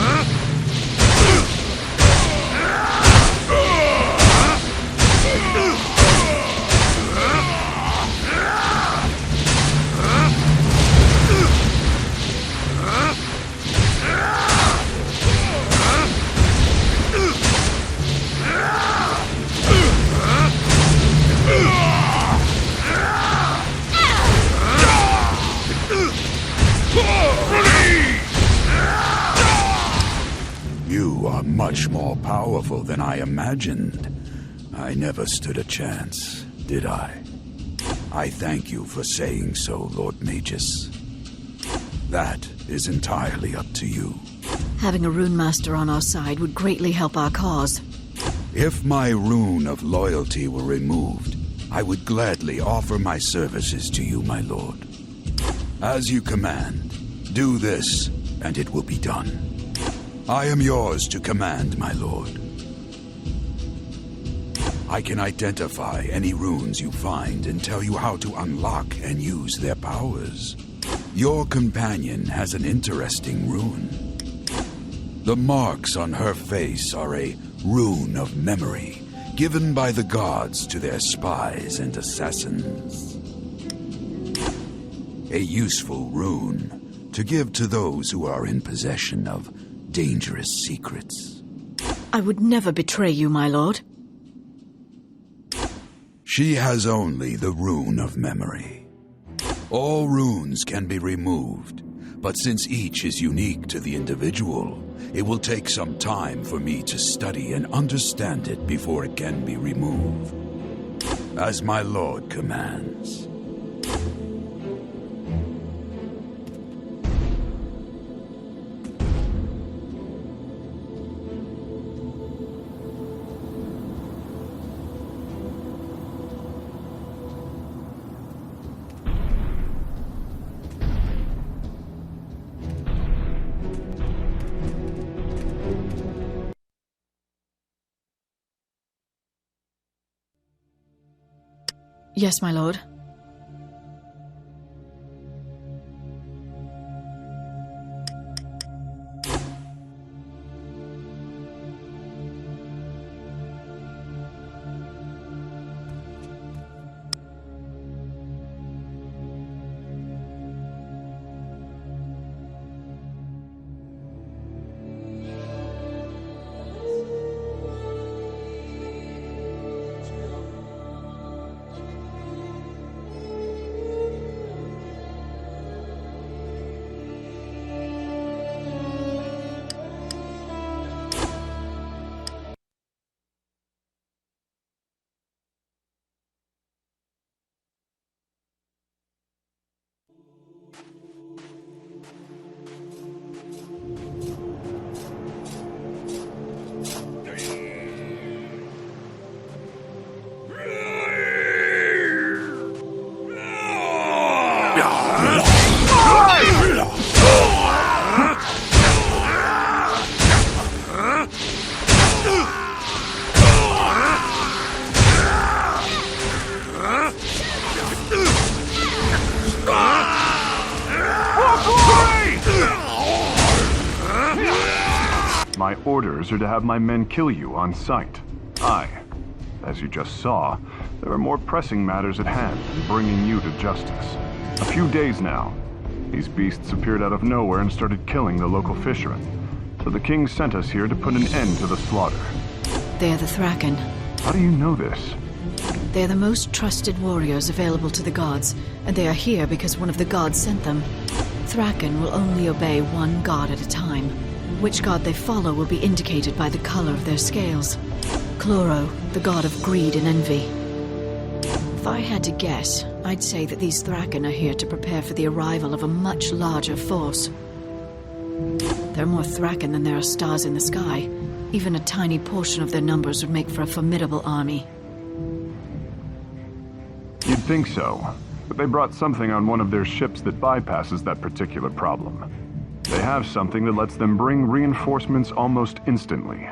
You are much more powerful than I imagined. I never stood a chance, did I? I thank you for saying so, Lord Magus. That is entirely up to you. Having a rune master on our side would greatly help our cause. If my rune of loyalty were removed, I would gladly offer my services to you, my lord. As you command, do this, and it will be done. I am yours to command, my lord. I can identify any runes you find and tell you how to unlock and use their powers. Your companion has an interesting rune. The marks on her face are a rune of memory, given by the gods to their spies and assassins. A useful rune to give to those who are in possession of dangerous secrets. I would never betray you, my lord. She has only the rune of memory. All runes can be removed, but since each is unique to the individual, it will take some time for me to study and understand it before it can be removed. As my lord commands. Yes, my lord. My orders are to have my men kill you on sight. As you just saw, there are more pressing matters at hand than bringing you to justice. A few days now, these beasts appeared out of nowhere and started killing the local fishermen. So the king sent us here to put an end to the slaughter. They are the Thraken. How do you know this? They are the most trusted warriors available to the gods, and they are here because one of the gods sent them. Thraken will only obey one god at a time. Which god they follow will be indicated by the color of their scales. Chloro, the god of greed and envy. If I had to guess, I'd say that these Thraken are here to prepare for the arrival of a much larger force. There are more Thraken than there are stars in the sky. Even a tiny portion of their numbers would make for a formidable army. You'd think so, but they brought something on one of their ships that bypasses that particular problem. They have something that lets them bring reinforcements almost instantly.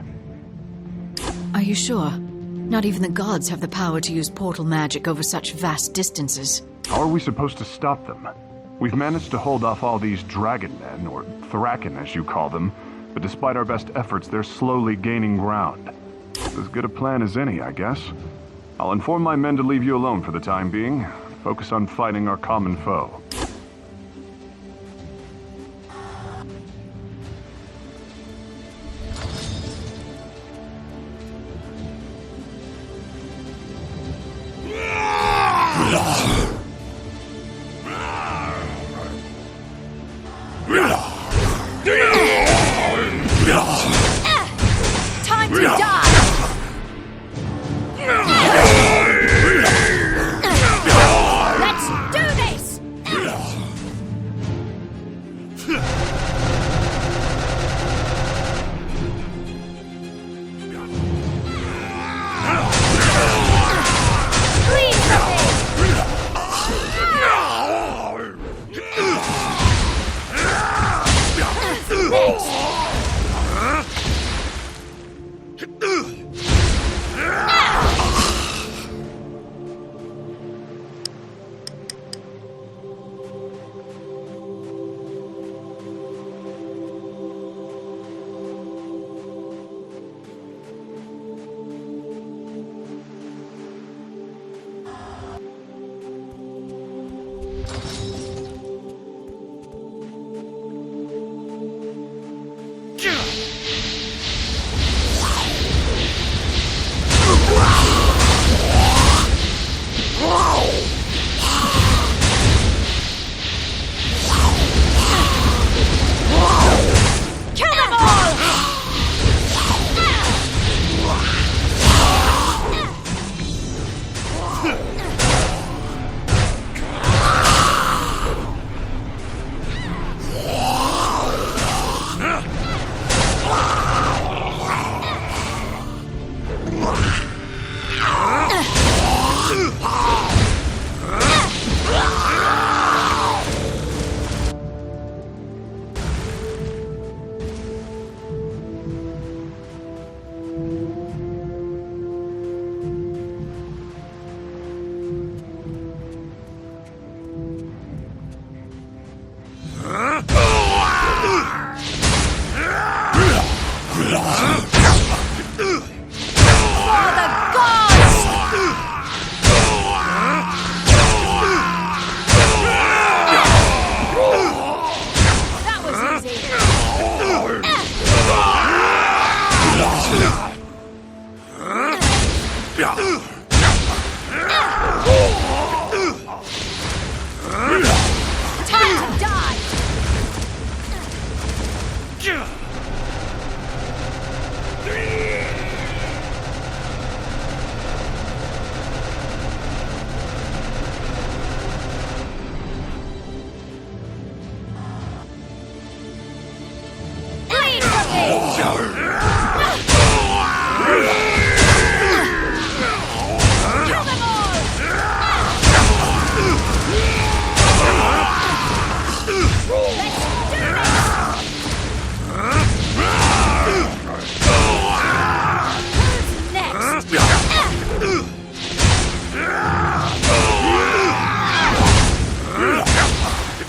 Are you sure? Not even the gods have the power to use portal magic over such vast distances. How are we supposed to stop them? We've managed to hold off all these dragon men, or Thraken as you call them, but despite our best efforts, they're slowly gaining ground. As good a plan as any, I guess. I'll inform my men to leave you alone for the time being. Focus on fighting our common foe. Time to die! Let's do this! Please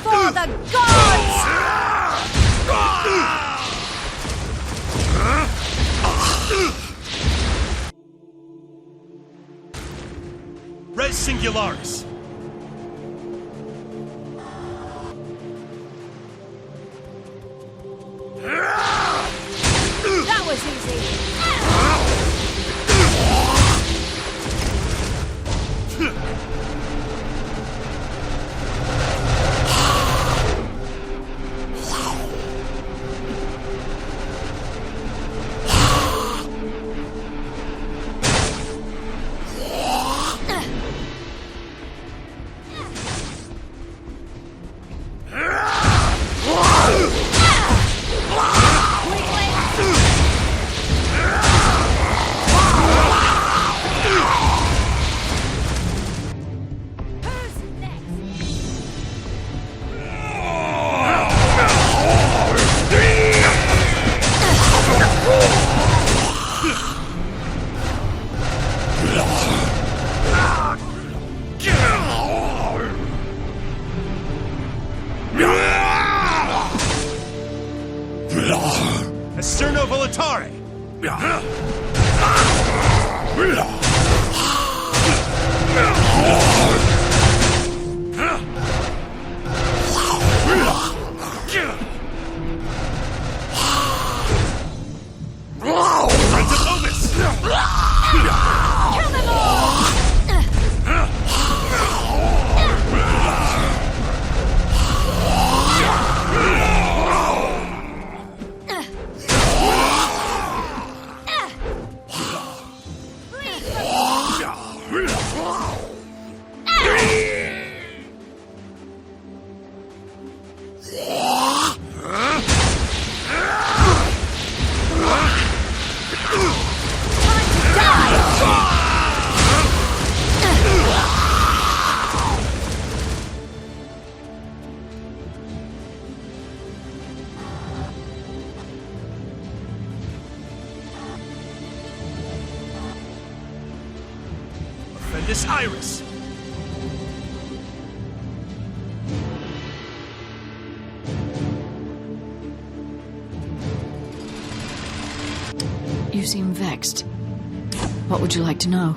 For the gods! Singularis. That was easy. This Iris. You seem vexed. What would you like to know?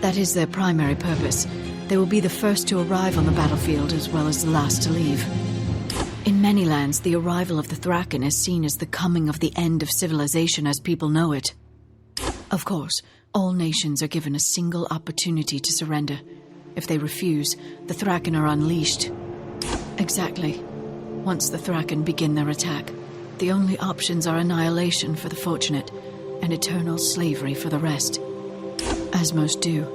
That is their primary purpose. They will be the first to arrive on the battlefield as well as the last to leave. In many lands, the arrival of the Thraken is seen as the coming of the end of civilization as people know it. Of course, all nations are given a single opportunity to surrender. If they refuse, the Thraken are unleashed. Exactly. Once the Thraken begin their attack, the only options are annihilation for the fortunate, and eternal slavery for the rest. As most do.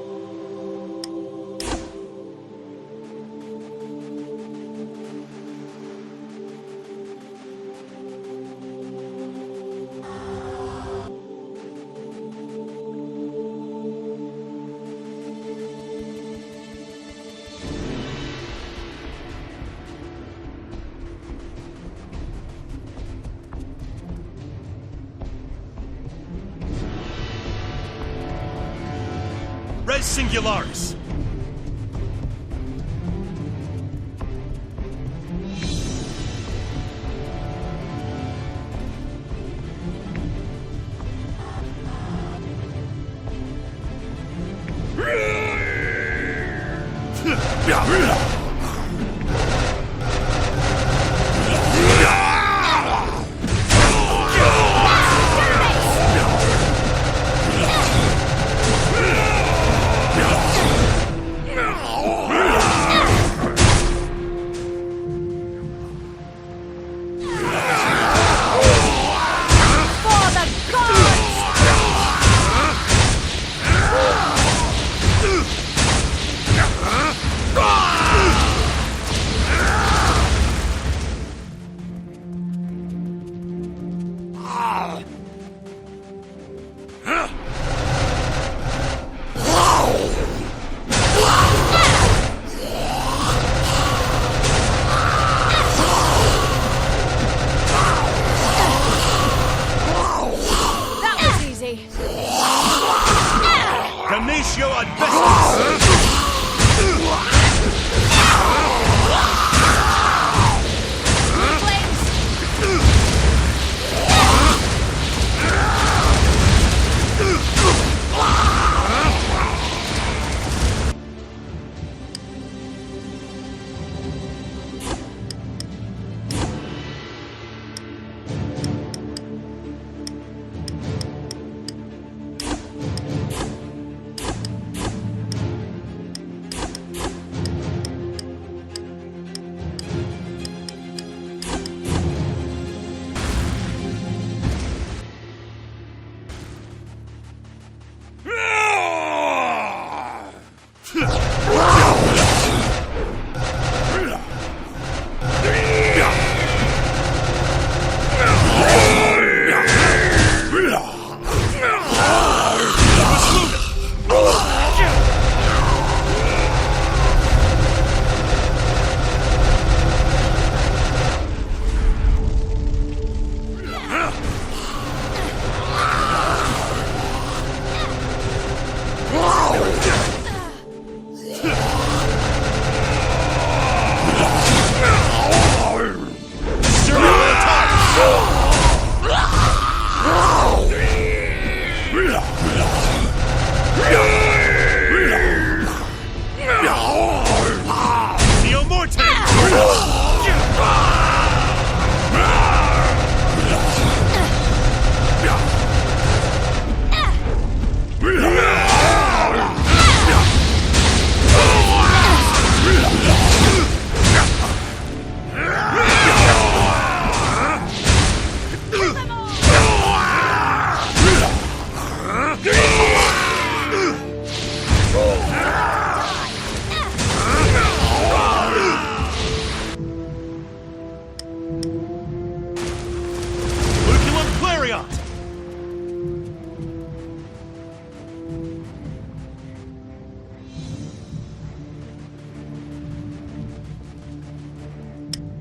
Res Singularis. Ah!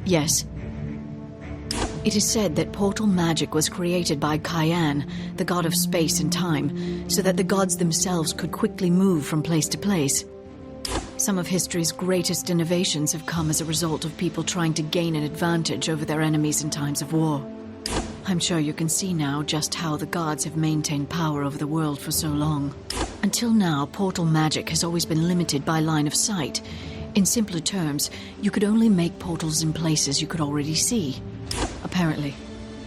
Yes. It is said that portal magic was created by Cyan, the god of space and time, so that the gods themselves could quickly move from place to place. Some of history's greatest innovations have come as a result of people trying to gain an advantage over their enemies in times of war. I'm sure you can see now just how the gods have maintained power over the world for so long. Until now, portal magic has always been limited by line of sight. In simpler terms, you could only make portals in places you could already see. Apparently,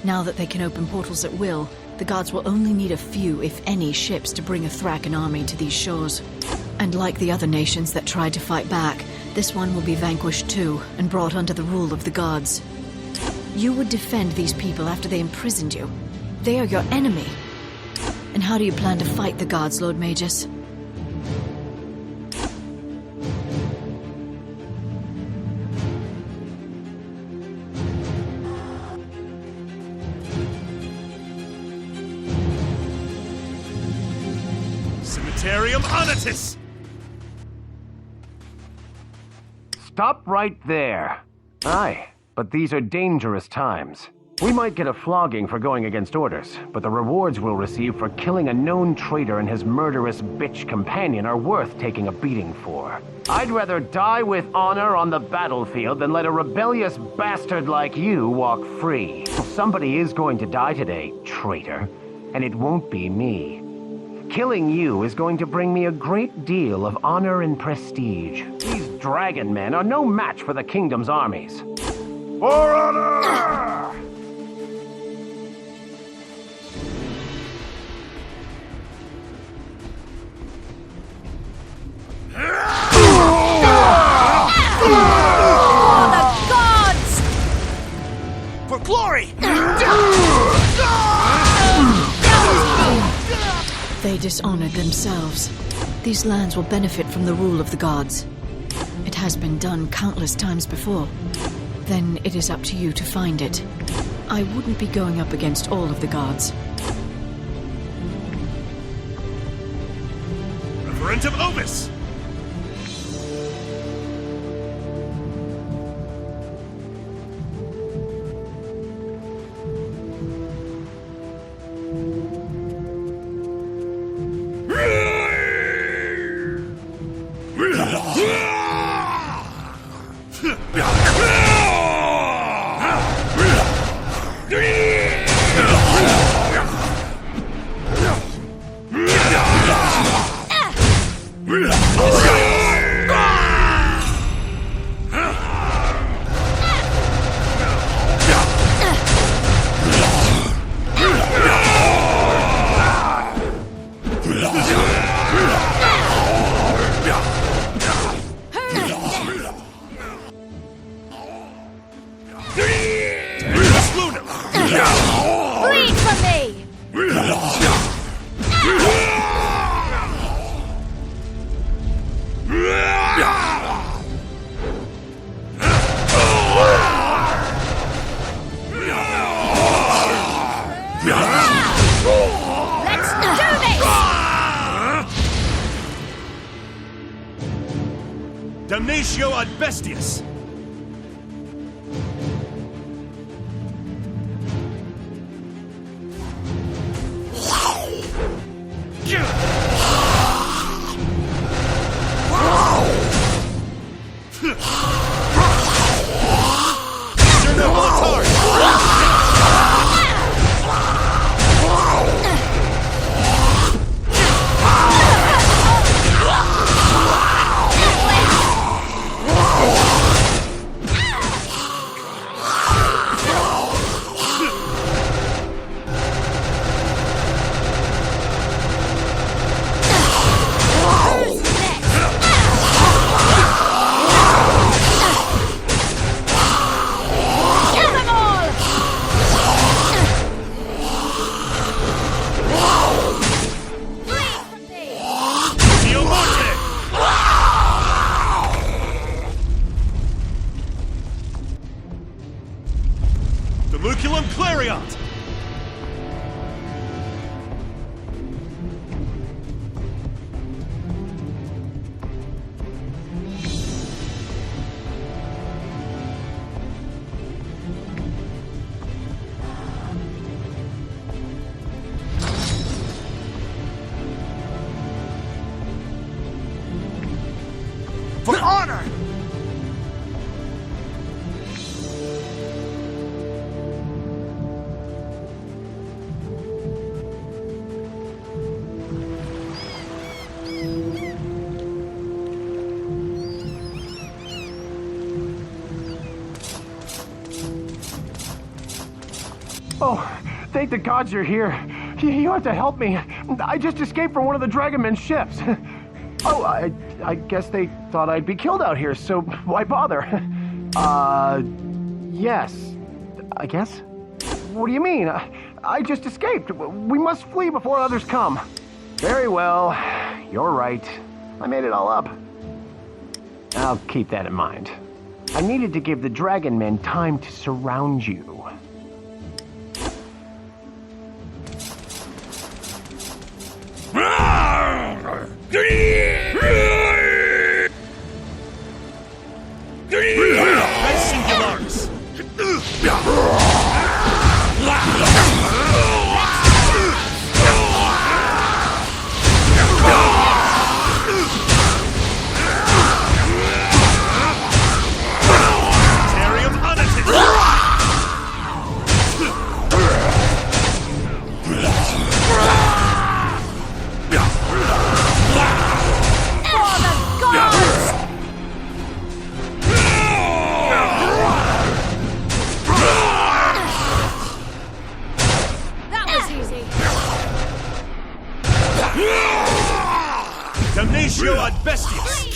now that they can open portals at will, the gods will only need a few, if any, ships to bring a Thraken army to these shores. And like the other nations that tried to fight back, this one will be vanquished too, and brought under the rule of the gods. You would defend these people after they imprisoned you. They are your enemy. And how do you plan to fight the gods, Lord Magus? Cemeterium Onitus! Stop right there. Aye, but these are dangerous times. We might get a flogging for going against orders, but the rewards we'll receive for killing a known traitor and his murderous bitch companion are worth taking a beating for. I'd rather die with honor on the battlefield than let a rebellious bastard like you walk free. Somebody is going to die today, traitor, and it won't be me. Killing you is going to bring me a great deal of honor and prestige. These dragon men are no match for the kingdom's armies. For honor! For the gods! For glory! They dishonored themselves. These lands will benefit from the rule of the gods. It has been done countless times before. Then it is up to you to find it. I wouldn't be going up against all of the gods. Referentum Obis! Bleed for me! Let's do this! Damnatio ad bestias! Clariot! For honor! Oh, thank the gods you're here. You have to help me. I just escaped from one of the Dragonmen's ships. Oh, I guess they thought I'd be killed out here, so why bother? Yes. I guess? What do you mean? I just escaped. We must flee before others come. Very well. You're right. I made it all up. I'll keep that in mind. I needed to give the Dragonmen time to surround you. Damnatio ad bestias!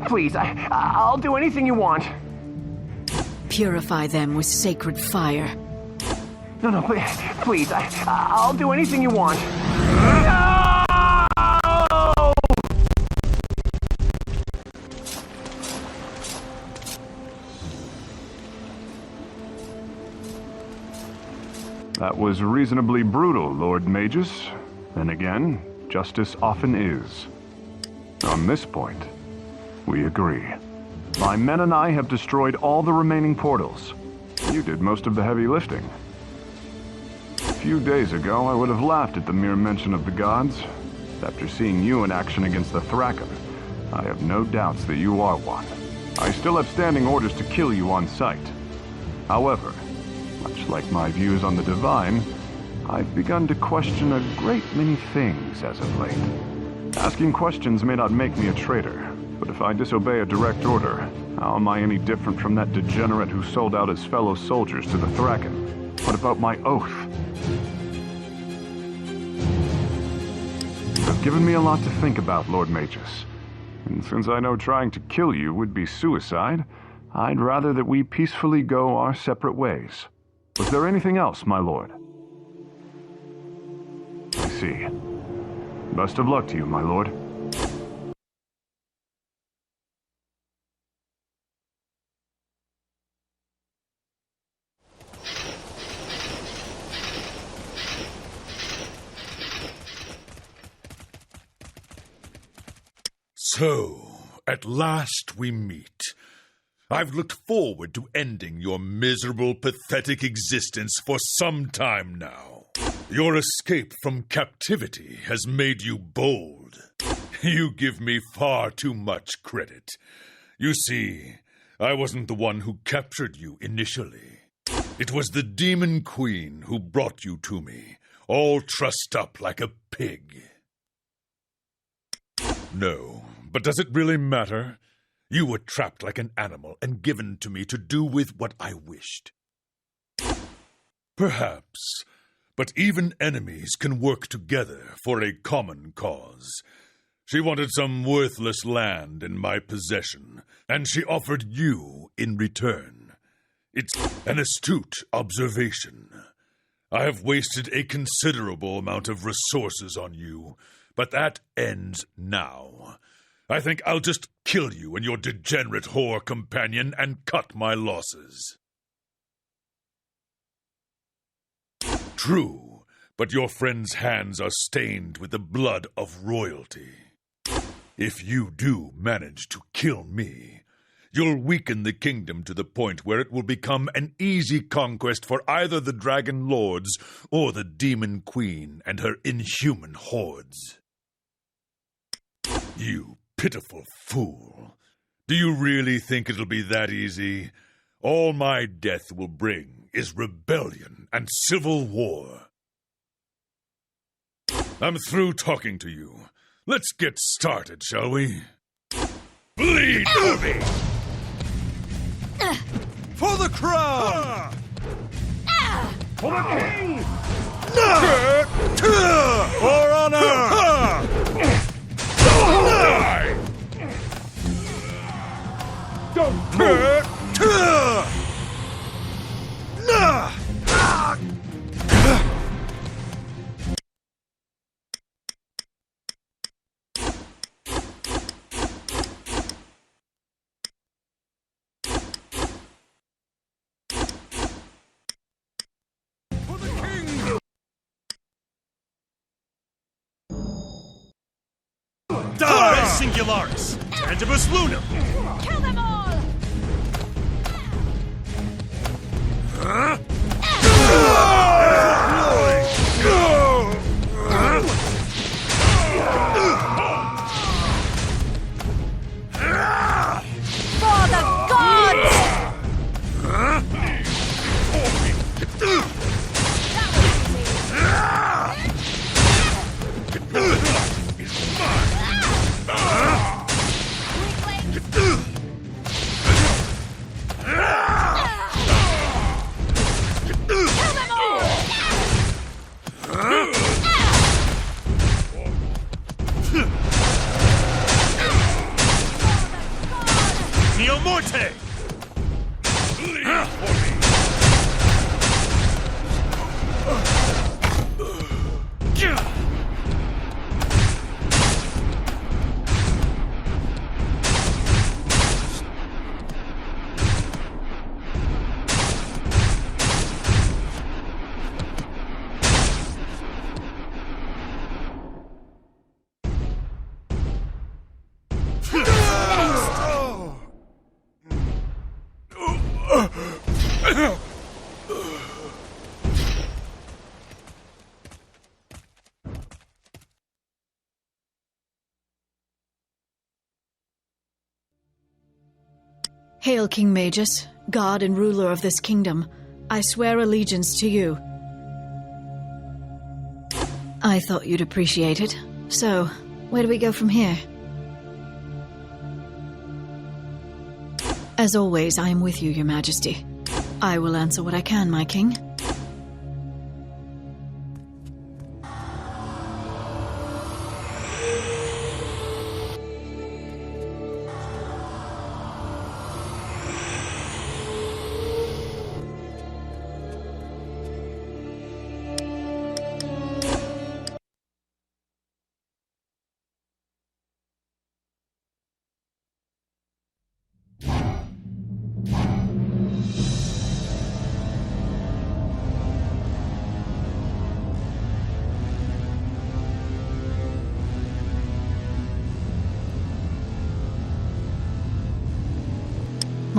Please, I'll do anything you want. Purify them with sacred fire. No, please, I'll do anything you want. No! That was reasonably brutal, Lord Magus. And again, justice often is. On this point, we agree. My men and I have destroyed all the remaining portals. You did most of the heavy lifting. A few days ago, I would have laughed at the mere mention of the gods. After seeing you in action against the Thraken, I have no doubts that you are one. I still have standing orders to kill you on sight. However, much like my views on the Divine, I've begun to question a great many things as of late. Asking questions may not make me a traitor, but if I disobey a direct order, how am I any different from that degenerate who sold out his fellow soldiers to the Thraken? What about my oath? You have given me a lot to think about, Lord Magus. And since I know trying to kill you would be suicide, I'd rather that we peacefully go our separate ways. Was there anything else, my lord? I see. Best of luck to you, my lord. So, at last we meet. I've looked forward to ending your miserable, pathetic existence for some time now. Your escape from captivity has made you bold. You give me far too much credit. You see, I wasn't the one who captured you initially. It was the Demon Queen who brought you to me, all trussed up like a pig. No, but does it really matter? You were trapped like an animal and given to me to do with what I wished. Perhaps, but even enemies can work together for a common cause. She wanted some worthless land in my possession, and she offered you in return. It's an astute observation. I have wasted a considerable amount of resources on you, but that ends now. I think I'll just kill you and your degenerate whore companion and cut my losses. True, but your friend's hands are stained with the blood of royalty. If you do manage to kill me, you'll weaken the kingdom to the point where it will become an easy conquest for either the Dragon Lords or the Demon Queen and her inhuman hordes. You pitiful fool. Do you really think it'll be that easy? All my death will bring is rebellion and civil war. I'm through talking to you. Let's get started, shall we? Bleed for me! For the crown! For the king! For honor! Don't move! Die! Singularis! Tangibus Lunam! Kill them all! For the gods! Neo Morte! Hail, King Magus, god and ruler of this kingdom. I swear allegiance to you. I thought you'd appreciate it. So, where do we go from here? As always, I am with you, Your Majesty. I will answer what I can, my king.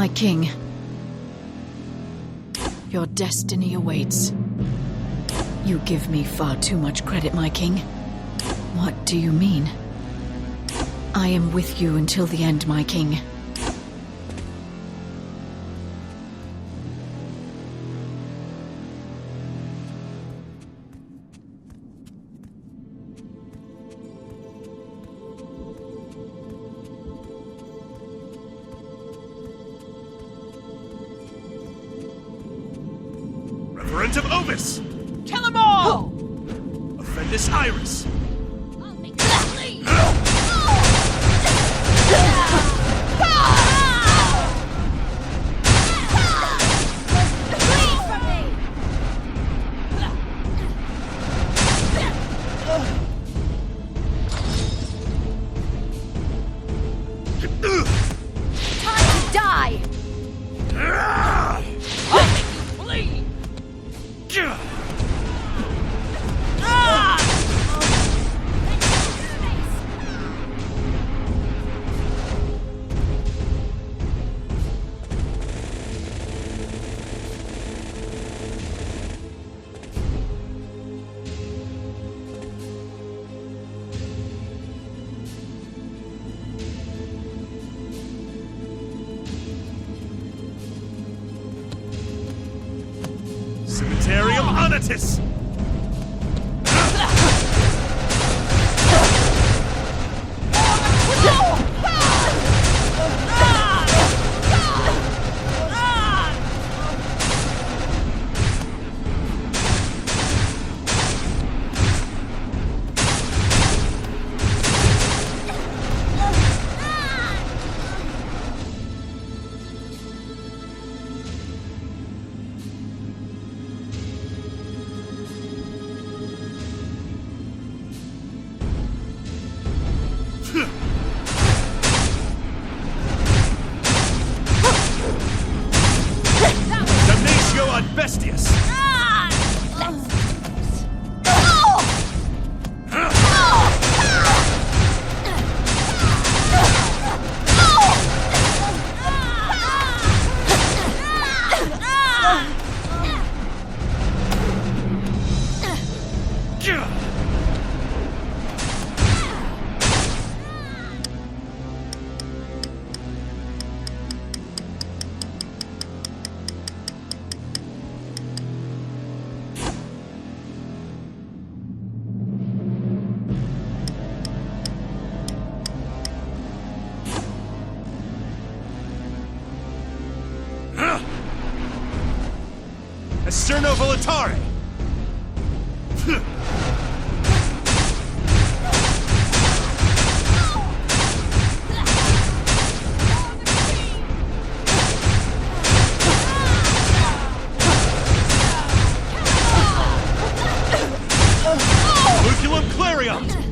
My king. Your destiny awaits. You give me far too much credit, my king. What do you mean? I am with you until the end, my king. Reverend of Ovis! Kill them all! Offendus Iris! Cemeterium Onitis! Bestius! Esterno Volatare! Luculum Clarion!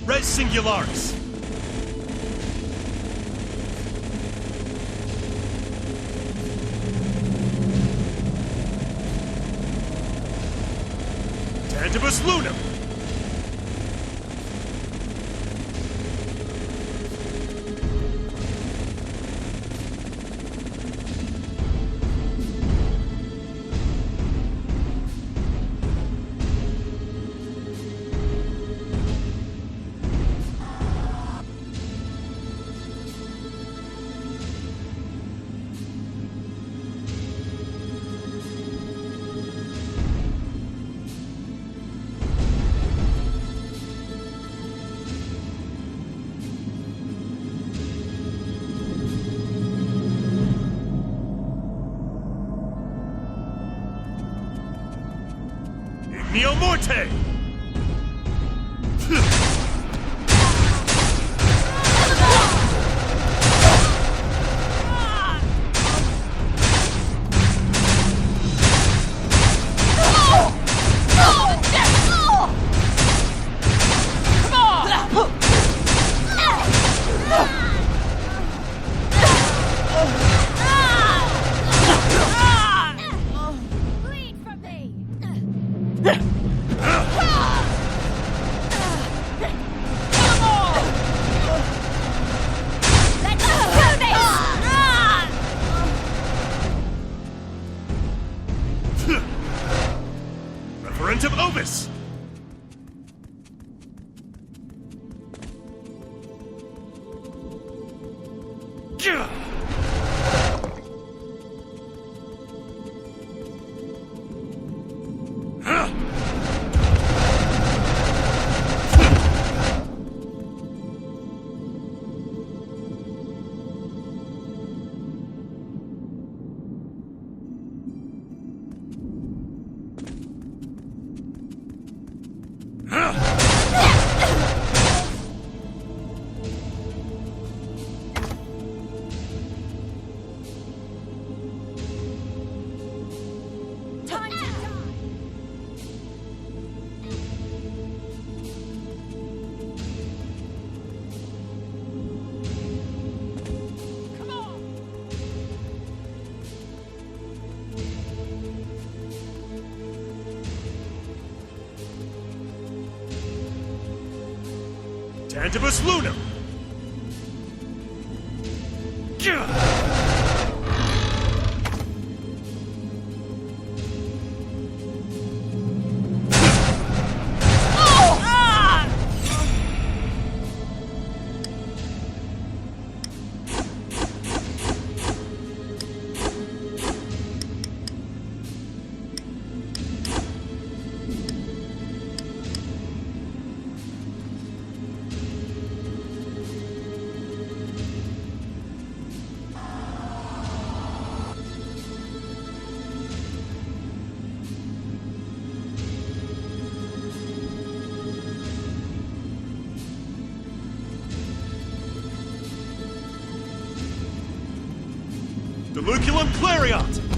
Res Singularis! Tantibus Lunum! Mio Morte! Referent of Obis! Tantibus Lunam! Duluculum Clariot!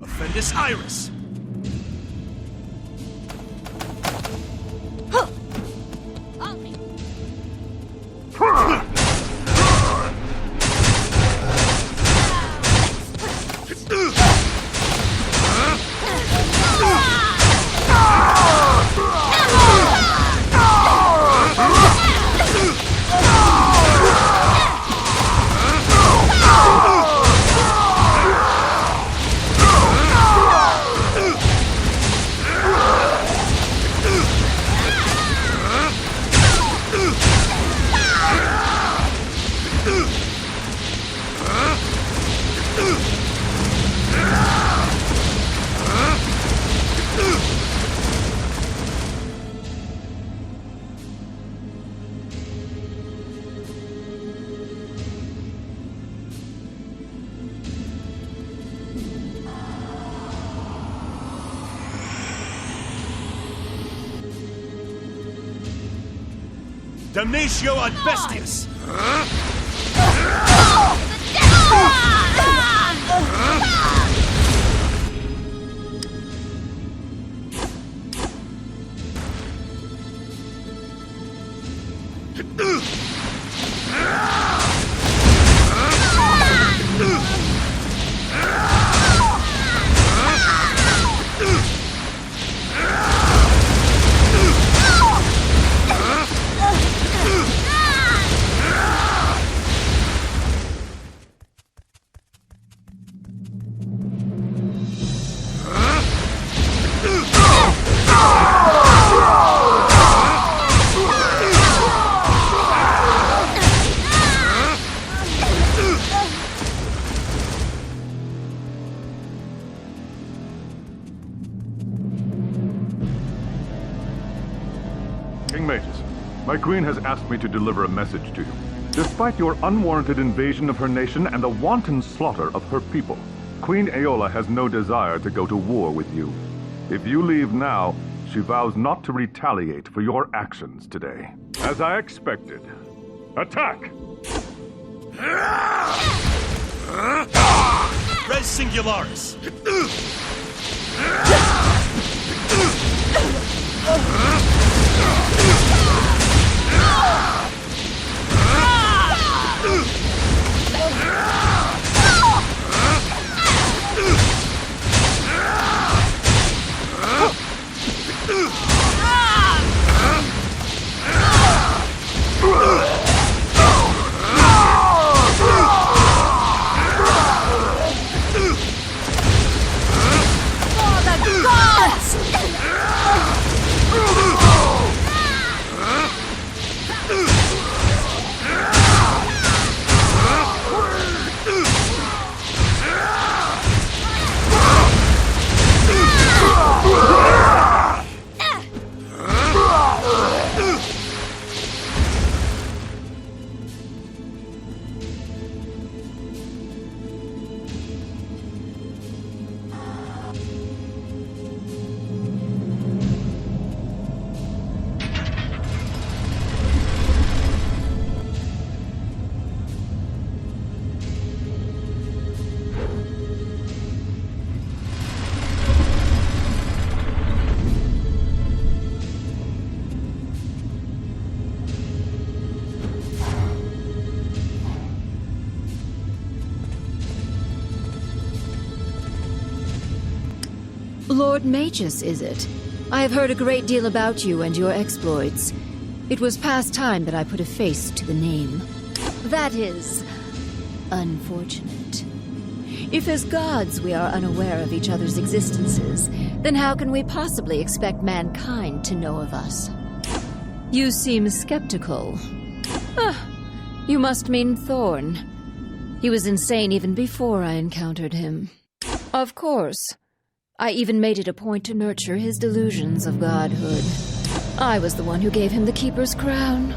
Offendus Iris! Damnatio ad bestias! King Magus, my queen has asked me to deliver a message to you. Despite your unwarranted invasion of her nation and the wanton slaughter of her people, Queen Aola has no desire to go to war with you. If you leave now, she vows not to retaliate for your actions today. As I expected. Attack! Res Singularis! Lord Magus, is it? I have heard a great deal about you and your exploits. It was past time that I put a face to the name. That is unfortunate. If as gods we are unaware of each other's existences, then how can we possibly expect mankind to know of us? You seem skeptical. You must mean Thorne. He was insane even before I encountered him. Of course. I even made it a point to nurture his delusions of godhood. I was the one who gave him the Keeper's crown.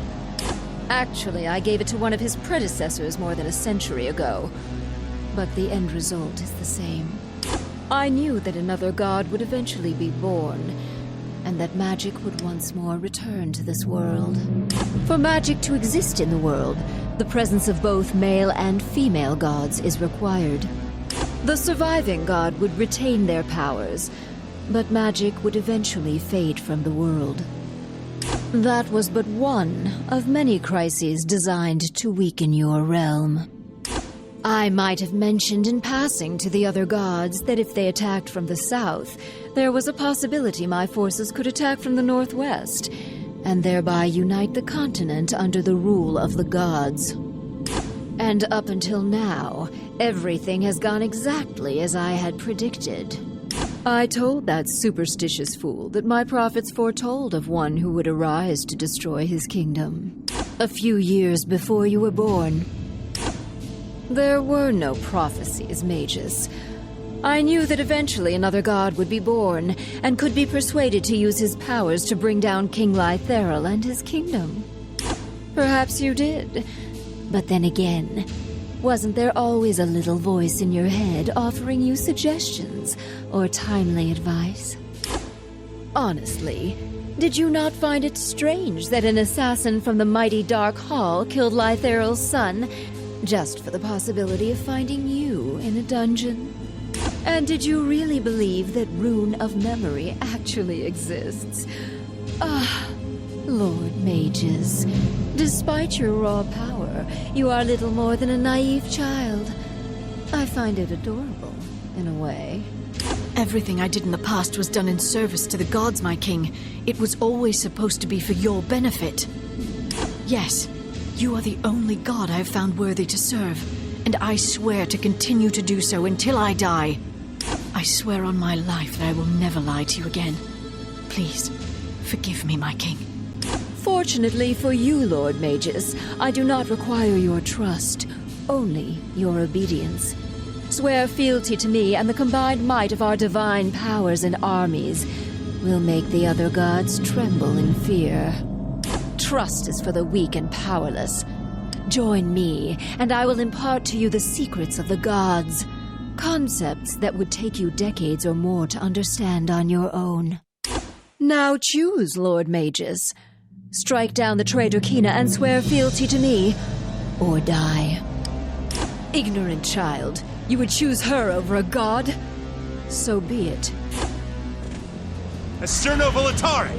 Actually, I gave it to one of his predecessors more than a century ago. But the end result is the same. I knew that another god would eventually be born, and that magic would once more return to this world. For magic to exist in the world, the presence of both male and female gods is required. The surviving god would retain their powers, but magic would eventually fade from the world. That was but one of many crises designed to weaken your realm. I might have mentioned in passing to the other gods that if they attacked from the south, there was a possibility my forces could attack from the northwest, and thereby unite the continent under the rule of the gods. And up until now, everything has gone exactly as I had predicted. I told that superstitious fool that my prophets foretold of one who would arise to destroy his kingdom. A few years before you were born. There were no prophecies, Magus. I knew that eventually another god would be born, and could be persuaded to use his powers to bring down King Lytherel and his kingdom. Perhaps you did. But then again, wasn't there always a little voice in your head offering you suggestions or timely advice? Honestly, Did you not find it strange that an assassin from the mighty Dark Hall killed Lytherel's son, just for the possibility of finding you in a dungeon? And did you really believe that Rune of Memory actually exists? Ah, Lord Magus, despite your raw power, you are little more than a naive child. I find it adorable, in a way. Everything I did in the past was done in service to the gods, my king. It was always supposed to be for your benefit. Yes, you are the only god I have found worthy to serve, and I swear to continue to do so until I die. I swear on my life that I will never lie to you again. Please, forgive me, my king. Fortunately for you, Lord Magus, I do not require your trust, only your obedience. Swear fealty to me, and the combined might of our divine powers and armies will make the other gods tremble in fear. Trust is for the weak and powerless. Join me, and I will impart to you the secrets of the gods. Concepts that would take you decades or more to understand on your own. Now choose, Lord Magus. Strike down the traitor Kina and swear fealty to me, or die. Ignorant child, you would choose her over a god? So be it. Esterno Volatare!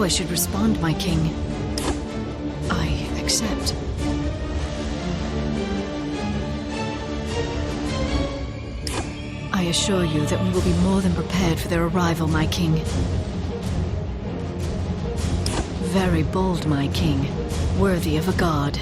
I should respond, my king. I accept. I assure you that we will be more than prepared for their arrival, my king. Very bold, my king. Worthy of a god.